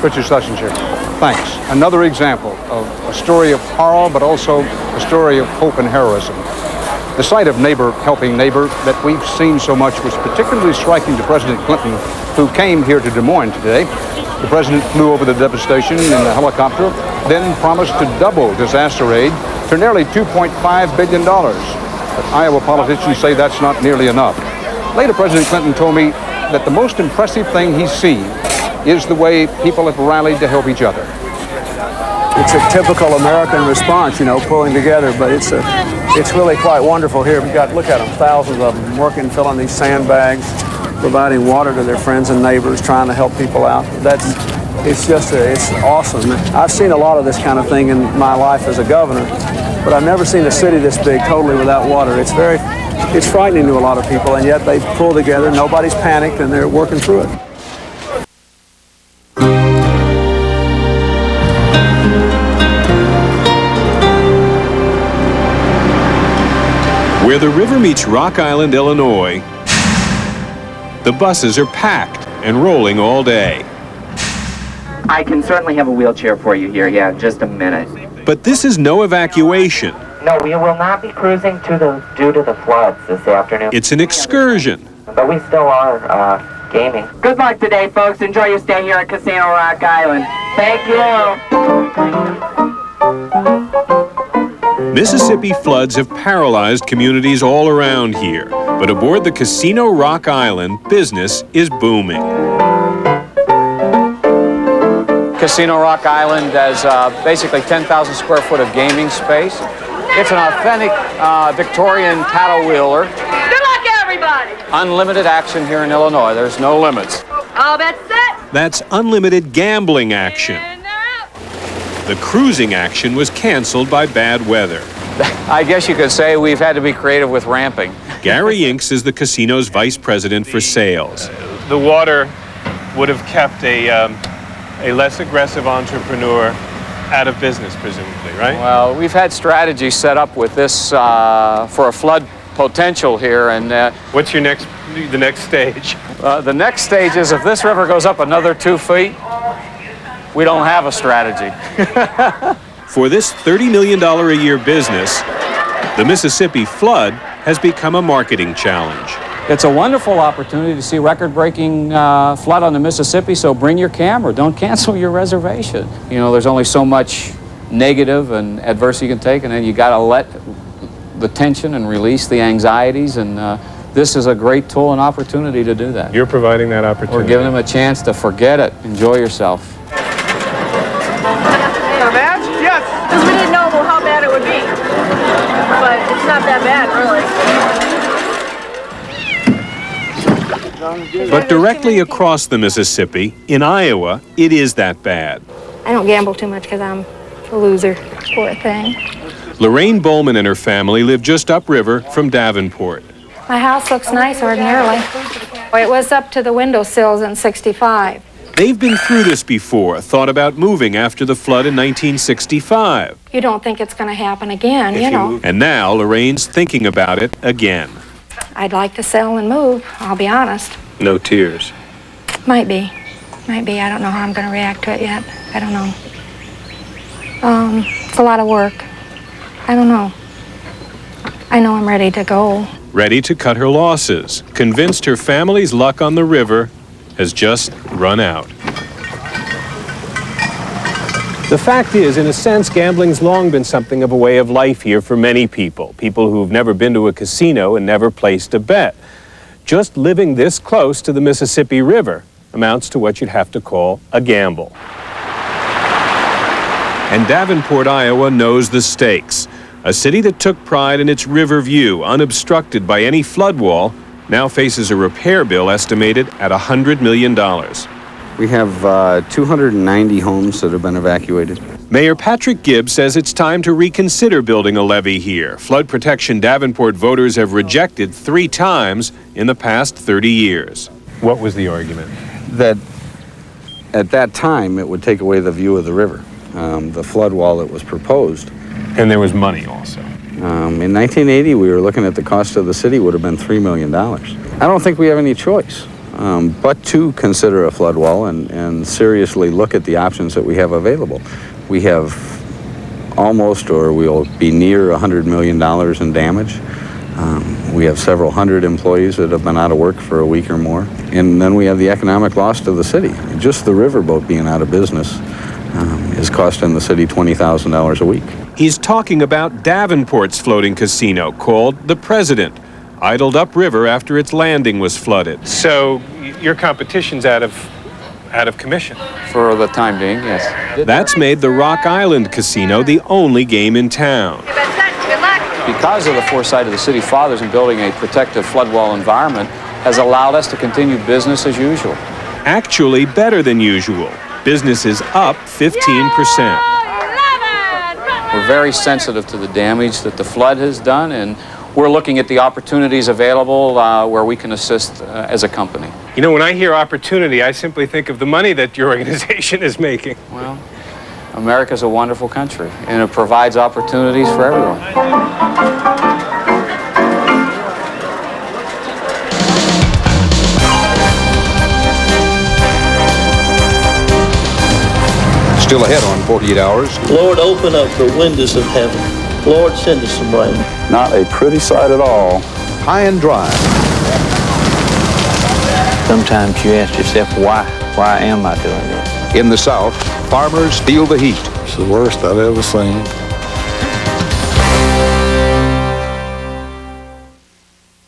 Richard Schlesinger, thanks. Another example of a story of horror, but also a story of hope and heroism. The sight of neighbor helping neighbor that we've seen so much was particularly striking to President Clinton, who came here to Des Moines today. The president flew over the devastation in a helicopter, then promised to double disaster aid to nearly $2.5 billion. But Iowa politicians say that's not nearly enough. Later, President Clinton told me that the most impressive thing he's seen is the way people have rallied to help each other.
It's a typical American response, pulling together, but it's really quite wonderful here. We've got, look at them, thousands of them working, filling these sandbags, providing water to their friends and neighbors, trying to help people out. It's awesome. I've seen a lot of this kind of thing in my life as a governor, but I've never seen a city this big totally without water. It's frightening to a lot of people, and yet they pull together, nobody's panicked, and they're working through it.
Where the river meets Rock Island, Illinois, the buses are packed and rolling all day.
I can certainly have a wheelchair for you here, yeah, just a minute.
But this is no evacuation.
No, we will not be cruising due to the floods this afternoon.
It's an excursion.
But we still are gaming. Good luck today, folks. Enjoy your stay here at Casino Rock Island. Thank you.
Mississippi floods have paralyzed communities all around here, but aboard the Casino Rock Island, business is booming.
Casino Rock Island has basically 10,000 square foot of gaming space. It's an authentic Victorian paddle wheeler.
Good luck, everybody!
Unlimited action here in Illinois. There's no limits.
All bets set.
That's unlimited gambling action. The cruising action was canceled by bad weather.
I guess you could say we've had to be creative with ramping.
Gary Inks is the casino's vice president for sales.
The water would have kept a less aggressive entrepreneur out of business, presumably, right?
Well, we've had strategies set up with this for a flood potential here, and
what's the next stage?
The next stage is if this river goes up another 2 feet, we don't have a strategy.
For this $30 million a year business, the Mississippi flood has become a marketing challenge.
It's a wonderful opportunity to see record-breaking flood on the Mississippi, so bring your camera. Don't cancel your reservation. There's only so much negative and adversity you can take, and then you got to let the tension and release the anxieties, and this is a great tool and opportunity to do that.
You're providing that opportunity.
We're giving them a chance to forget it, enjoy yourself.
Yes. Because we didn't know how bad it would be. But it's not that bad, really.
But directly across the Mississippi, in Iowa, it is that bad.
I don't gamble too much because I'm a loser. Poor thing.
Lorraine Bowman and her family live just upriver from Davenport.
My house looks nice ordinarily. It was up to the windowsills in '65.
They've been through this before, thought about moving after the flood in 1965.
You don't think it's going to happen again, you know.
And now Lorraine's thinking about it again.
I'd like to sell and move, I'll be honest.
No tears.
Might be. I don't know how I'm going to react to it yet. I don't know. It's a lot of work. I don't know. I know I'm ready to go.
Ready to cut her losses, convinced her family's luck on the river has just run out. The fact is, in a sense, gambling's long been something of a way of life here for many people. People who've never been to a casino and never placed a bet. Just living this close to the Mississippi River amounts to what you'd have to call a gamble. And Davenport, Iowa knows the stakes. A city that took pride in its river view, unobstructed by any flood wall, now faces a repair bill estimated at $100 million.
We have 290 homes that have been evacuated.
Mayor Patrick Gibbs says it's time to reconsider building a levee here. Flood protection Davenport voters have rejected 3 times in the past 30 years. What was the argument?
That at that time it would take away the view of the river, the flood wall that was proposed.
And there was money also.
In 1980, we were looking at the cost of the city would have been $3 million. I don't think we have any choice but to consider a flood wall and seriously look at the options that we have available. We have almost, or we'll be near, $100 million in damage. We have several hundred employees that have been out of work for a week or more. And then we have the economic loss to the city. Just the riverboat being out of business is costing the city $20,000 a week.
He's talking about Davenport's floating casino called The President, idled upriver after its landing was flooded. So your competition's out of commission?
For the time being, yes.
That's made the Rock Island Casino the only game in town.
Because of the foresight of the city fathers in building a protective flood wall environment has allowed us to continue business as usual.
Actually better than usual. Business is up 15%.
We're very sensitive to the damage that the flood has done, and we're looking at the opportunities available where we can assist as a company.
You know, when I hear opportunity, I simply think of the money that your organization is making.
Well, America's a wonderful country, and it provides opportunities for everyone.
Still ahead on 48 Hours.
Lord, open up the windows of heaven. Lord, send us some rain.
Not a pretty sight at all. High and dry.
Sometimes you ask yourself, why am I doing this?
In the South, farmers feel the heat.
It's the worst I've ever seen.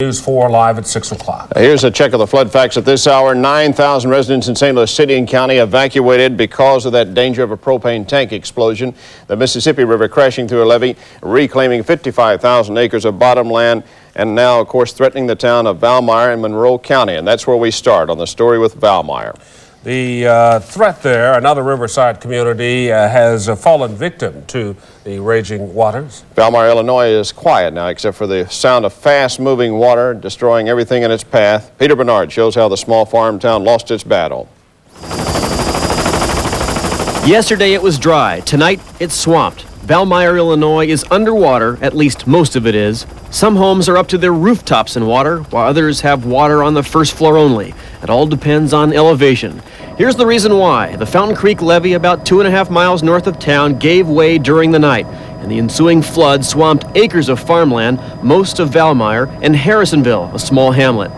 News 4 live at 6 o'clock.
Here's a check of the flood facts at this hour. 9,000 residents in St. Louis City and County evacuated because of that danger of a propane tank explosion. The Mississippi River crashing through a levee, reclaiming 55,000 acres of bottomland, and now, of course, threatening the town of Valmeyer in Monroe County. And that's where we start on the story with Valmeyer.
The threat there, another riverside community, has fallen victim to the raging waters.
Valmeyer, Illinois is quiet now, except for the sound of fast-moving water destroying everything in its path. Peter Bernard shows how the small farm town lost its battle.
Yesterday it was dry. Tonight it's swamped. Valmeyer, Illinois is underwater, at least most of it is. Some homes are up to their rooftops in water, while others have water on the first floor only. It all depends on elevation. Here's the reason why. The Fountain Creek levee about 2.5 miles north of town gave way during the night, and the ensuing flood swamped acres of farmland, most of Valmeyer, and Harrisonville, a small hamlet.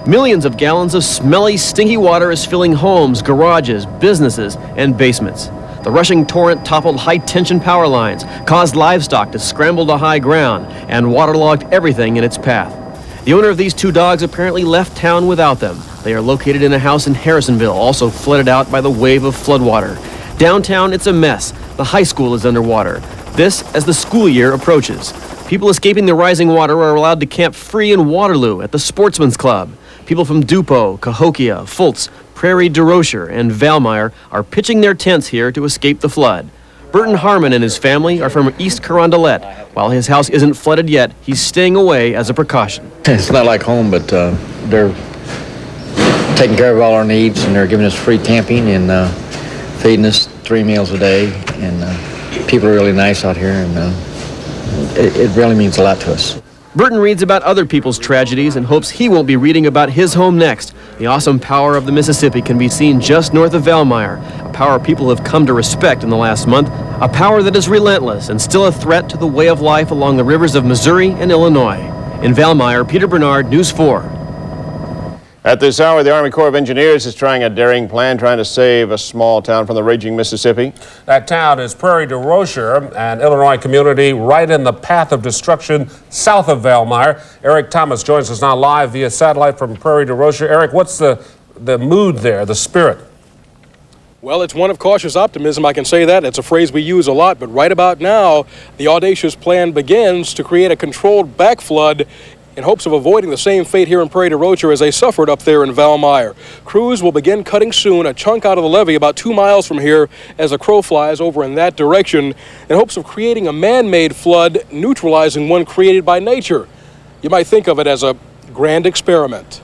Millions of gallons of smelly, stinky water is filling homes, garages, businesses, and basements. The rushing torrent toppled high-tension power lines, caused livestock to scramble to high ground, and waterlogged everything in its path. The owner of these 2 dogs apparently left town without them. They are located in a house in Harrisonville, also flooded out by the wave of floodwater. Downtown, it's a mess. The high school is underwater. This as the school year approaches. People escaping the rising water are allowed to camp free in Waterloo at the Sportsman's Club. People from Dupo, Cahokia, Fultz, Prairie du Rocher, and Valmeyer are pitching their tents here to escape the flood. Burton Harmon and his family are from East Carondelet. While his house isn't flooded yet, he's staying away as a precaution.
It's not like home, but they're taking care of all our needs, and they're giving us free camping and feeding us 3 meals a day. And people are really nice out here, and it really means a lot to us.
Burton reads about other people's tragedies and hopes he won't be reading about his home next. The awesome power of the Mississippi can be seen just north of Valmeyer, a power people have come to respect in the last month, a power that is relentless and still a threat to the way of life along the rivers of Missouri and Illinois. In Valmeyer, Peter Bernard, News 4.
At this hour, the Army Corps of Engineers is trying a daring plan, trying to save a small town from the raging Mississippi.
That town is Prairie du Rocher, an Illinois community right in the path of destruction south of Valmeyer. Eric Thomas joins us now live via satellite from Prairie du Rocher. Eric, what's the mood there, the spirit?
Well, it's one of cautious optimism, I can say that. It's a phrase we use a lot, but right about now, the audacious plan begins to create a controlled backflood in hopes of avoiding the same fate here in Prairie du Rocher as they suffered up there in Valmeyer. Crews will begin cutting soon a chunk out of the levee about 2 miles from here as the crow flies over in that direction in hopes of creating a man-made flood, neutralizing one created by nature. You might think of it as a grand experiment.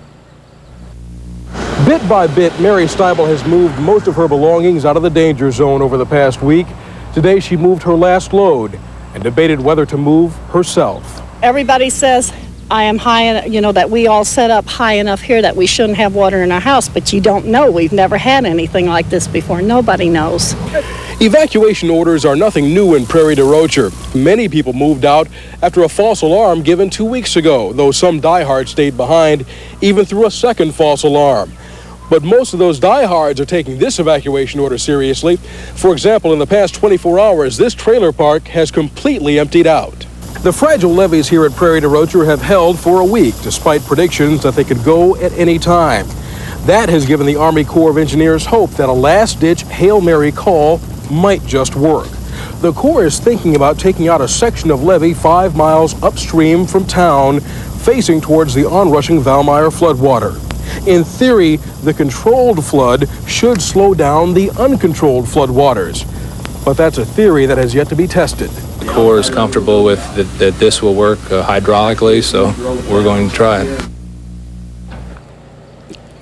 Bit by bit, Mary Steibel has moved most of her belongings out of the danger zone over the past week. Today she moved her last load and debated whether to move herself.
Everybody says I am high, that we all set up high enough here that we shouldn't have water in our house, but you don't know. We've never had anything like this before. Nobody knows.
Evacuation orders are nothing new in Prairie du Rocher. Many people moved out after a false alarm given 2 weeks ago, though some diehards stayed behind, even through a second false alarm. But most of those diehards are taking this evacuation order seriously. For example, in the past 24 hours, this trailer park has completely emptied out. The fragile levees here at Prairie du Rocher have held for a week, despite predictions that they could go at any time. That has given the Army Corps of Engineers hope that a last-ditch Hail Mary call might just work. The Corps is thinking about taking out a section of levee 5 miles upstream from town, facing towards the onrushing Valmeyer floodwater. In theory, the controlled flood should slow down the uncontrolled floodwaters. But that's a theory that has yet to be tested.
The Corps is comfortable with that this will work hydraulically, so we're going to try it.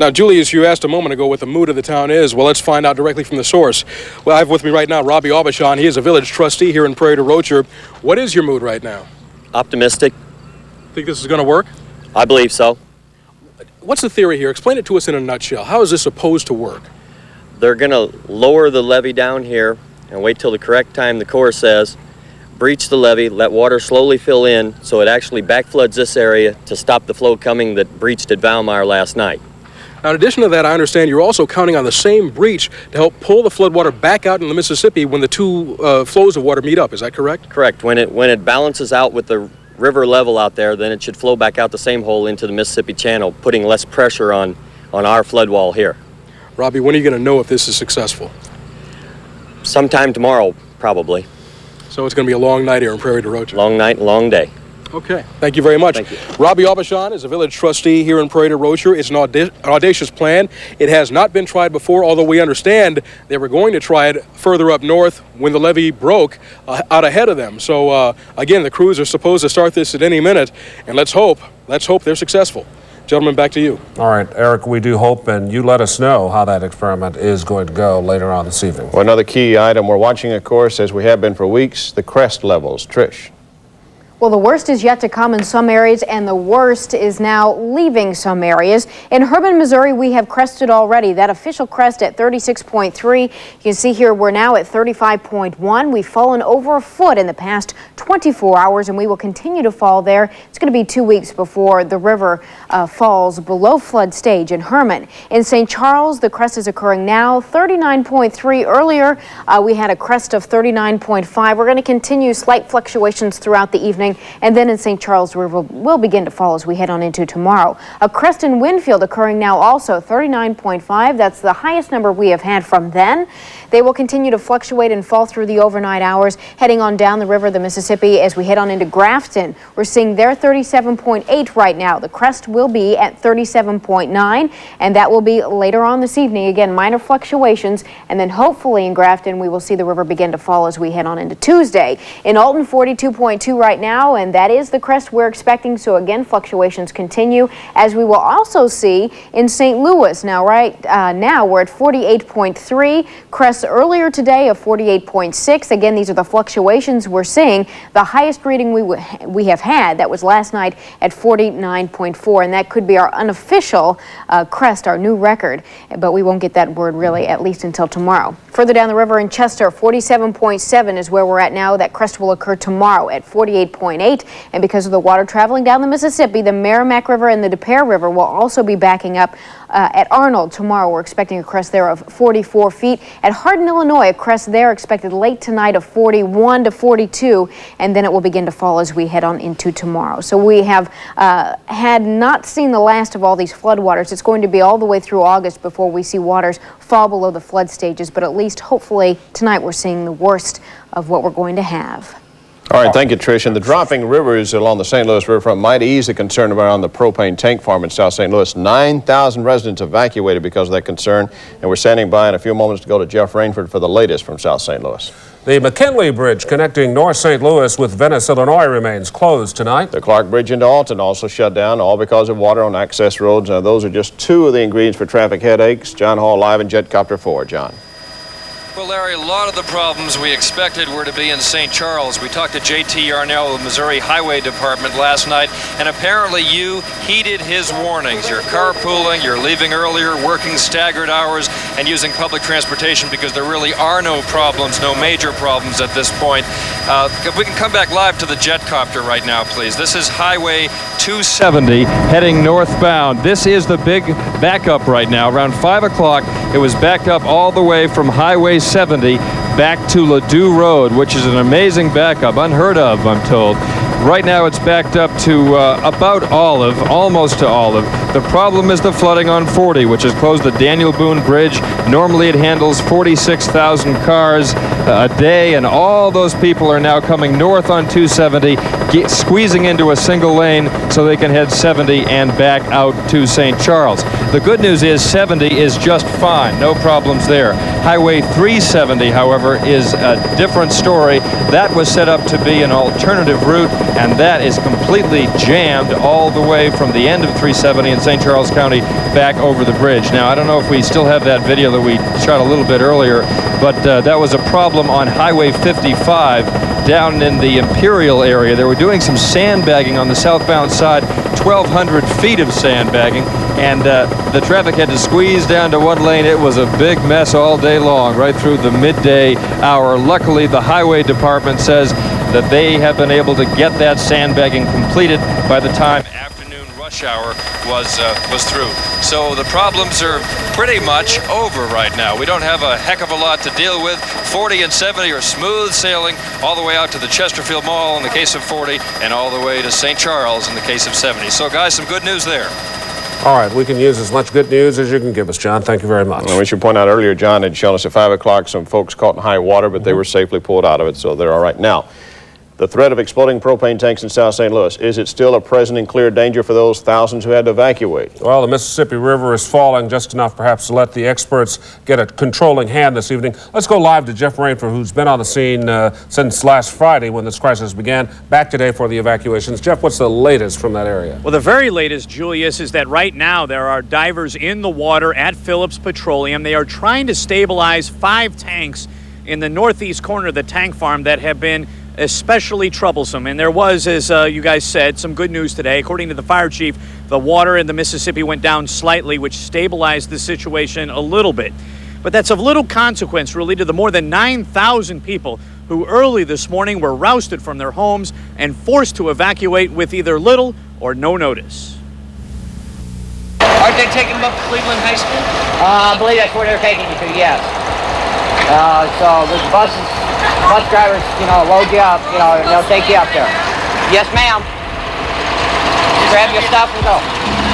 Now, Julius, you asked a moment ago what the mood of the town is. Well, let's find out directly from the source. Well, I have with me right now Robbie Aubuchon. He is a village trustee here in Prairie du Rocher. What is your mood right now?
Optimistic.
Think this is going to work?
I believe so.
What's the theory here? Explain it to us in a nutshell. How is this supposed to work?
They're going to lower the levee down here and wait till the correct time, the Corps says, breach the levee, let water slowly fill in so it actually backfloods this area to stop the flow coming that breached at Valmeyer last night.
Now, in addition to that, I understand you're also counting on the same breach to help pull the floodwater back out in the Mississippi when the two flows of water meet up. Is that correct?
Correct. When it balances out with the river level out there, then it should flow back out the same hole into the Mississippi Channel, putting less pressure on our flood wall here.
Robbie, when are you going to know if this is successful?
Sometime tomorrow, probably.
So it's going to be a long night here in Prairie du Rocher.
Long night, long day.
Okay, thank you very much.
Thank you.
Robbie Aubuchon is a village trustee here in Prairie du Rocher. It's an audacious plan. It has not been tried before, although we understand they were going to try it further up north when the levee broke out ahead of them. So again, the crews are supposed to start this at any minute, and let's hope they're successful. Gentlemen, back to you.
All right, Eric, we do hope, and you let us know how that experiment is going to go later on this evening.
Well, another key item we're watching, of course, as we have been for weeks, the crest levels. Trish.
Well, the worst is yet to come in some areas, and the worst is now leaving some areas. In Herman, Missouri, we have crested already. That official crest at 36.3. You can see here we're now at 35.1. We've fallen over a foot in the past 24 hours, and we will continue to fall there. It's going to be 2 weeks before the river falls below flood stage in Herman. In St. Charles, the crest is occurring now, 39.3. Earlier, we had a crest of 39.5. We're going to continue slight fluctuations throughout the evening. And then in St. Charles, the river will begin to fall as we head on into tomorrow. A crest in Winfield occurring now also, 39.5. That's the highest number we have had from then. They will continue to fluctuate and fall through the overnight hours, heading on down the river, the Mississippi, as we head on into Grafton. We're seeing there 37.8 right now. The crest will be at 37.9, and that will be later on this evening. Again, minor fluctuations, and then hopefully in Grafton, we will see the river begin to fall as we head on into Tuesday. In Alton, 42.2 right now. now, and that is the crest we're expecting. So again, fluctuations continue, as we will also see in St. Louis. Now, now we're at 48.3. Crests earlier today of 48.6. Again, these are the fluctuations we're seeing. The highest reading we have had, that was last night at 49.4, and that could be our unofficial crest, our new record, but we won't get that word really at least until tomorrow. Further down the river in Chester, 47.7 is where we're at now. That crest will occur tomorrow at 48.8, and because of the water traveling down the Mississippi, the Merrimack River and the Des Peres River will also be backing up at Arnold tomorrow. We're expecting a crest there of 44 feet. At Hardin, Illinois, a crest there expected late tonight of 41 to 42, and then it will begin to fall as we head on into tomorrow. So we have had not seen the last of all these floodwaters. It's going to be all the way through August before we see waters fall below the flood stages, but at least hopefully tonight we're seeing the worst of what we're going to have.
All right, thank you, Trish. And the dropping rivers along the St. Louis riverfront might ease the concern around the propane tank farm in South St. Louis. 9,000 residents evacuated because of that concern, and we're standing by in a few moments to go to Jeff Rainford for the latest from South St. Louis.
The McKinley Bridge connecting North St. Louis with Venice, Illinois remains closed tonight.
The Clark Bridge into Alton also shut down, all because of water on access roads. Those are just two of the ingredients for traffic headaches. John Hall live in Jetcopter 4. John.
Well, Larry, a lot of the problems we expected were to be in St. Charles. We talked to J.T. Yarnell of the Missouri Highway Department last night, and apparently you heeded his warnings. You're carpooling, you're leaving earlier, working staggered hours, and using public transportation because there really are no problems, no major problems at this point. If we can come back live to the Jetcopter right now, please. This is Highway 270 heading northbound. This is the big backup right now. Around 5 o'clock, it was backed up all the way from Highway 70 back to Ladue Road, which is an amazing backup, unheard of, I'm told. Right now it's backed up to about Olive, almost to Olive. The problem is the flooding on 40, which has closed the Daniel Boone Bridge. Normally it handles 46,000 cars a day, and all those people are now coming north on 270, squeezing into a single lane so they can head 70 and back out to St. Charles. The good news is 70 is just fine, no problems there. Highway 370, however, is a different story. That was set up to be an alternative route, and that is completely jammed all the way from the end of 370 in St. Charles County back over the bridge. Now, I don't know if we still have that video that we shot a little bit earlier, but that was a problem on Highway 55 down in the Imperial area. They were doing some sandbagging on the southbound side, 1,200 feet of sandbagging, and the traffic had to squeeze down to one lane. It was a big mess all day long, right through the midday hour. Luckily, the highway department says that they have been able to get that sandbagging completed by the time afternoon rush hour was through. So the problems are pretty much over right now. We don't have a heck of a lot to deal with. 40 and 70 are smooth sailing all the way out to the Chesterfield Mall in the case of 40, and all the way to St. Charles in the case of 70. So guys, some good news there.
All right, we can use as much good news as you can give us, John. Thank you very much.
Well, we should point out earlier, John had shown us at 5 o'clock some folks caught in high water, but they were safely pulled out of it, so they're all right now. The threat of exploding propane tanks in South St. Louis, is it still a present and clear danger for those thousands who had to evacuate?
Well, the Mississippi River is falling just enough perhaps to let the experts get a controlling hand this evening. Let's go live to Jeff Rainford, who's been on the scene since last Friday when this crisis began, back today for the evacuations. Jeff, what's the latest from that area?
Well, the very latest, Julius, is that right now there are divers in the water at Phillips Petroleum. They are trying to stabilize 5 tanks in the northeast corner of the tank farm that have been especially troublesome. And there was, as you guys said, some good news today. According to the fire chief, the water in the Mississippi went down slightly, which stabilized the situation a little bit. But that's of little consequence, really, to the more than 9,000 people who early this morning were rousted from their homes and forced to evacuate with either little or no notice.
Aren't they taking them up to Cleveland High School?
I believe that's where they're taking you to, yes. So the bus drivers, load you up, and they'll take you up there. Yes, ma'am. Grab your stuff and go.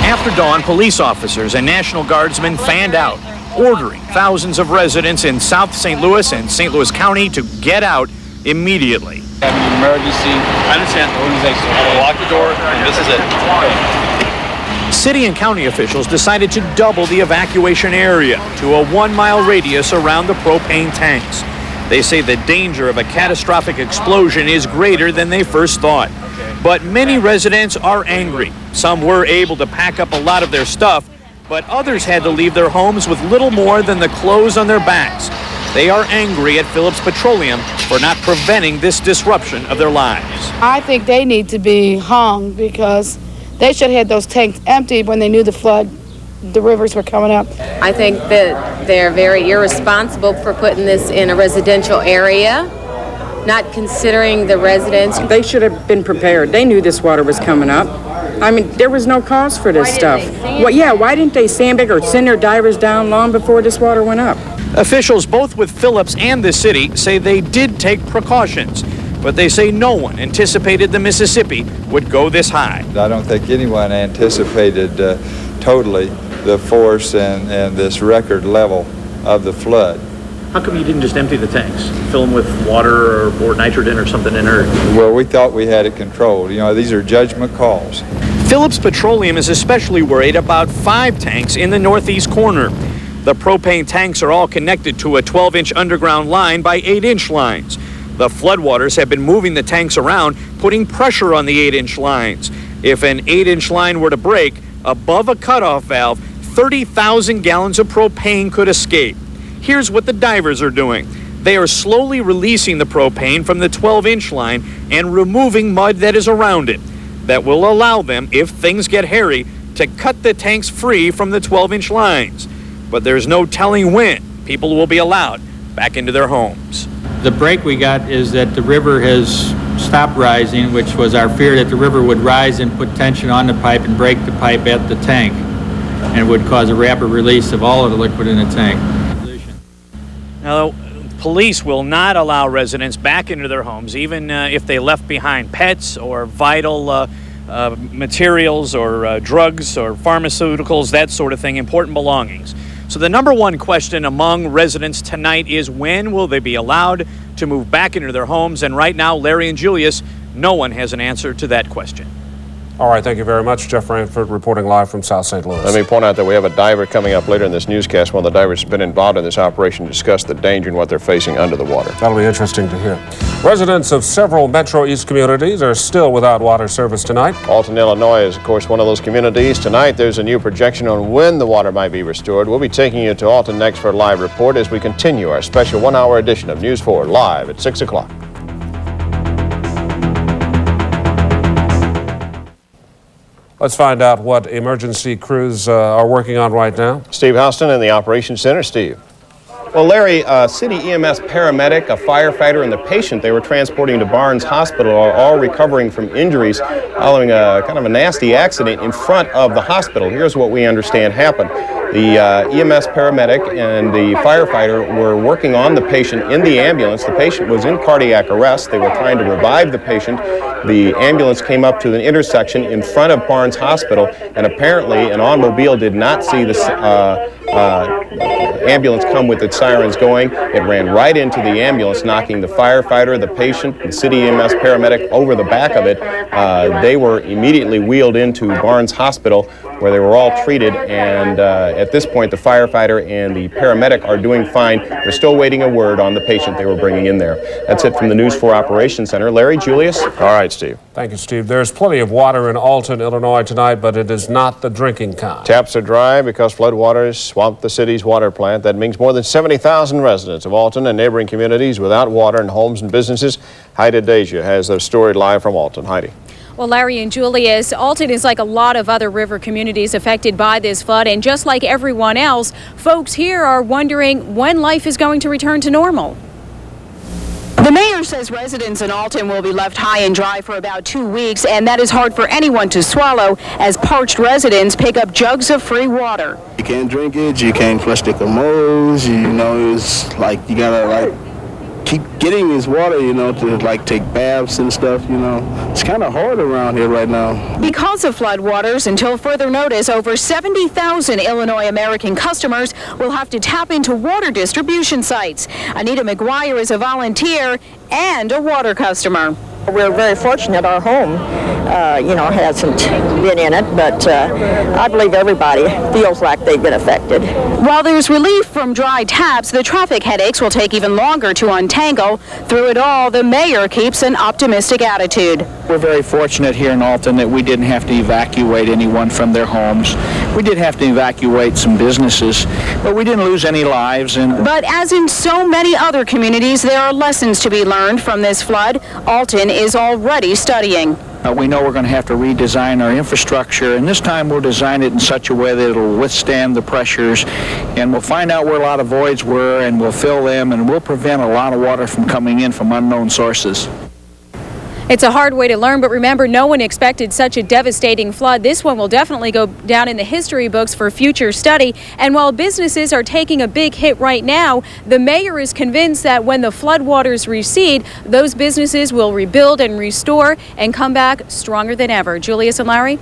After dawn, police officers and National Guardsmen fanned out, ordering thousands of residents in South St. Louis and St. Louis County to get out immediately.
Having an emergency. I understand the organization. I'll lock the door, and this is it.
City and county officials decided to double the evacuation area to a 1-mile radius around the propane tanks. They say the danger of a catastrophic explosion is greater than they first thought. but many residents are angry. Some were able to pack up a lot of their stuff, but others had to leave their homes with little more than the clothes on their backs. They are angry at Phillips Petroleum for not preventing this disruption of their lives.
I think they need to be hung because they should have had those tanks emptied when they knew the rivers were coming up.
I think that they're very irresponsible for putting this in a residential area, not considering the residents.
They should have been prepared. They knew this water was coming up. I mean, there was no cause for this stuff. Well, yeah, why didn't they sandbag or send their divers down long before this water went up?
Officials both with Phillips and the city say they did take precautions, but they say no one anticipated the Mississippi would go this high.
I don't think anyone anticipated totally the force and this record level of the flood.
How come you didn't just empty the tanks, fill them with water or nitrogen or something in there?
Well, we thought we had it controlled. You know, these are judgment calls.
Phillips Petroleum is especially worried about 5 tanks in the northeast corner. The propane tanks are all connected to a 12-inch underground line by 8-inch lines. The floodwaters have been moving the tanks around, putting pressure on the 8-inch lines. If an 8-inch line were to break above a cutoff valve, 30,000 gallons of propane could escape. Here's what the divers are doing. They are slowly releasing the propane from the 12-inch line and removing mud that is around it. That will allow them, if things get hairy, to cut the tanks free from the 12-inch lines. But there's no telling when people will be allowed back into their homes.
The break we got is that the river has stopped rising, which was our fear that the river would rise and put tension on the pipe and break the pipe at the tank, and would cause a rapid release of all of the liquid in the tank.
Now, police will not allow residents back into their homes, even if they left behind pets or vital materials or drugs or pharmaceuticals, that sort of thing, important belongings. So the number one question among residents tonight is when will they be allowed to move back into their homes? And right now, Larry and Julius, no one has an answer to that question.
All right, thank you very much. Jeff Ranford reporting live from South St. Louis.
Let me point out that we have a diver coming up later in this newscast. One of the divers has been involved in this operation to discuss the danger and what they're facing under the water.
That'll be interesting to hear. Residents of several Metro East communities are still without water service tonight.
Alton, Illinois is, of course, one of those communities. Tonight, there's a new projection on when the water might be restored. We'll be taking you to Alton next for a live report as we continue our special one-hour edition of News 4 live at 6 o'clock.
Let's find out what emergency crews are working on right now.
Steve Houston in the Operations Center. Steve.
Well, Larry, a city EMS paramedic, a firefighter, and the patient they were transporting to Barnes Hospital are all recovering from injuries following a kind of a nasty accident in front of the hospital. Here's what we understand happened. The EMS paramedic and the firefighter were working on the patient in the ambulance. The patient was in cardiac arrest. They were trying to revive the patient. The ambulance came up to an intersection in front of Barnes Hospital, and apparently an automobile did not see the ambulance come with its sirens going. It ran right into the ambulance, knocking the firefighter, the patient, the city EMS paramedic over the back of it. They were immediately wheeled into Barnes Hospital, where they were all treated, and at this point the firefighter and the paramedic are doing fine. They're still waiting a word on the patient they were bringing in there. That's it from the News 4 Operations Center. Larry, Julius?
All right, Steve.
Thank you, Steve. There's plenty of water in Alton, Illinois tonight, but it is not the drinking kind.
Taps are dry because floodwaters swamped the city's water plant. That means more than 70,000 residents of Alton and neighboring communities without water in homes and businesses. Heidi Deja has their story live from Alton. Heidi.
Well, Larry and Julius, Alton is like a lot of other river communities affected by this flood, and just like everyone else, folks here are wondering when life is going to return to normal.
The mayor says residents in Alton will be left high and dry for about 2 weeks, and that is hard for anyone to swallow as parched residents pick up jugs of free water.
You can't drink it, you can't flush the commodes, you know, it's like you gotta keep getting this water, you know, to take baths and stuff, you know. It's kind of hard around here right now.
Because of floodwaters, until further notice, over 70,000 Illinois American customers will have to tap into water distribution sites. Anita McGuire is a volunteer and a water customer.
We're very fortunate our home, hasn't been in it, but I believe everybody feels like they've been affected.
While there's relief from dry taps, the traffic headaches will take even longer to untangle. Through it all, the mayor keeps an optimistic attitude.
We're very fortunate here in Alton that we didn't have to evacuate anyone from their homes. We did have to evacuate some businesses, but we didn't lose any lives.
But as in so many other communities, there are lessons to be learned from this flood. Alton is already studying.
We know we're going to have to redesign our infrastructure, and this time we'll design it in such a way that it'll withstand the pressures, and we'll find out where a lot of voids were, and we'll fill them, and we'll prevent a lot of water from coming in from unknown sources.
It's a hard way to learn, but remember, no one expected such a devastating flood. This one will definitely go down in the history books for future study. And while businesses are taking a big hit right now, the mayor is convinced that when the floodwaters recede, those businesses will rebuild and restore and come back stronger than ever. Julius and Larry?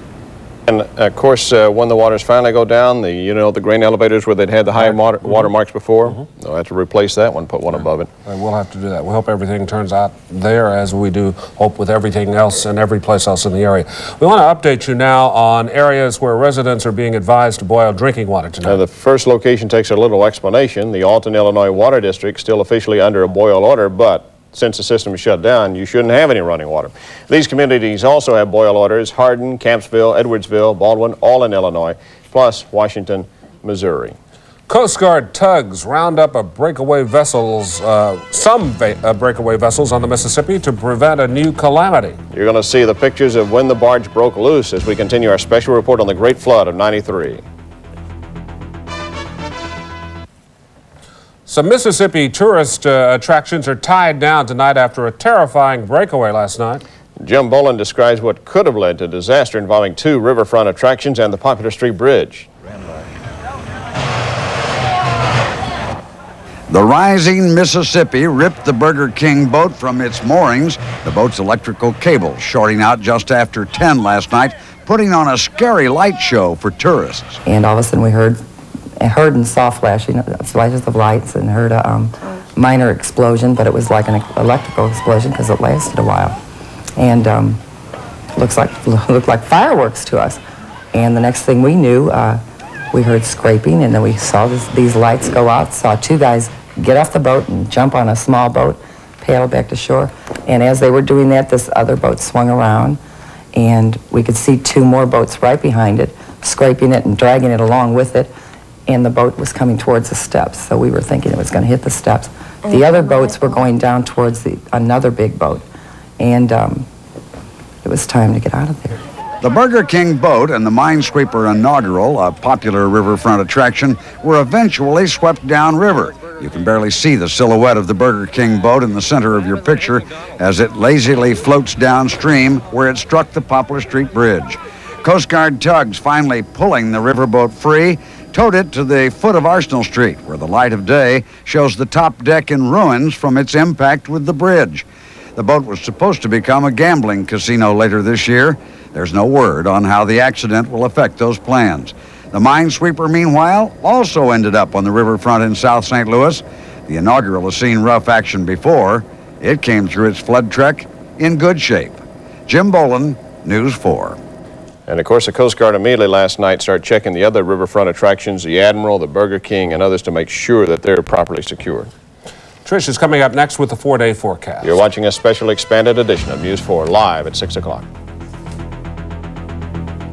And of course, when the waters finally go down, the grain elevators where they'd had the high water marks before, they'll have to replace that one, put one above it.
We'll have to do that. We hope everything turns out there, as we do hope with everything else and every place else in the area. We want to update you now on areas where residents are being advised to boil drinking water tonight.
The first location takes a little explanation. The Alton, Illinois Water District still officially under a boil order, but since the system is shut down, you shouldn't have any running water. These communities also have boil orders: Hardin, Campsville, Edwardsville, Baldwin, all in Illinois, plus Washington, Missouri.
Coast Guard tugs round up breakaway vessels, breakaway vessels on the Mississippi to prevent a new calamity.
You're going to see the pictures of when the barge broke loose as we continue our special report on the Great Flood of '93.
Some Mississippi tourist attractions are tied down tonight after a terrifying breakaway last night.
Jim Bolin describes what could have led to disaster involving 2 riverfront attractions and the Popular Street Bridge.
The rising Mississippi ripped the Burger King boat from its moorings. The boat's electrical cable shorting out just after 10 last night, putting on a scary light show for tourists.
And all of a sudden we heard and saw flashing flashes of lights and heard a minor explosion, but it was like an electrical explosion because it lasted a while. And looked like fireworks to us. And the next thing we knew, we heard scraping, and then we saw these lights go out, saw 2 guys get off the boat and jump on a small boat, paddle back to shore. And as they were doing that, this other boat swung around, and we could see 2 more boats right behind it, scraping it and dragging it along with it. And the boat was coming towards the steps, so we were thinking it was going to hit the steps. The other boats were going down towards another big boat, and it was time to get out of there.
The Burger King boat and the Minesweeper Inaugural, a popular riverfront attraction, were eventually swept downriver. You can barely see the silhouette of the Burger King boat in the center of your picture as it lazily floats downstream where it struck the Poplar Street Bridge. Coast Guard tugs finally pulling the riverboat free towed it to the foot of Arsenal Street, where the light of day shows the top deck in ruins from its impact with the bridge. The boat was supposed to become a gambling casino later this year. There's no word on how the accident will affect those plans. The Minesweeper, meanwhile, also ended up on the riverfront in South St. Louis. The Inaugural has seen rough action before. It came through its flood trek in good shape. Jim Bolin, News 4.
And of course, the Coast Guard immediately last night started checking the other riverfront attractions, the Admiral, the Burger King, and others to make sure that they're properly secured.
Trish is coming up next with the 4-day forecast.
You're watching a special expanded edition of News 4 live at 6 o'clock.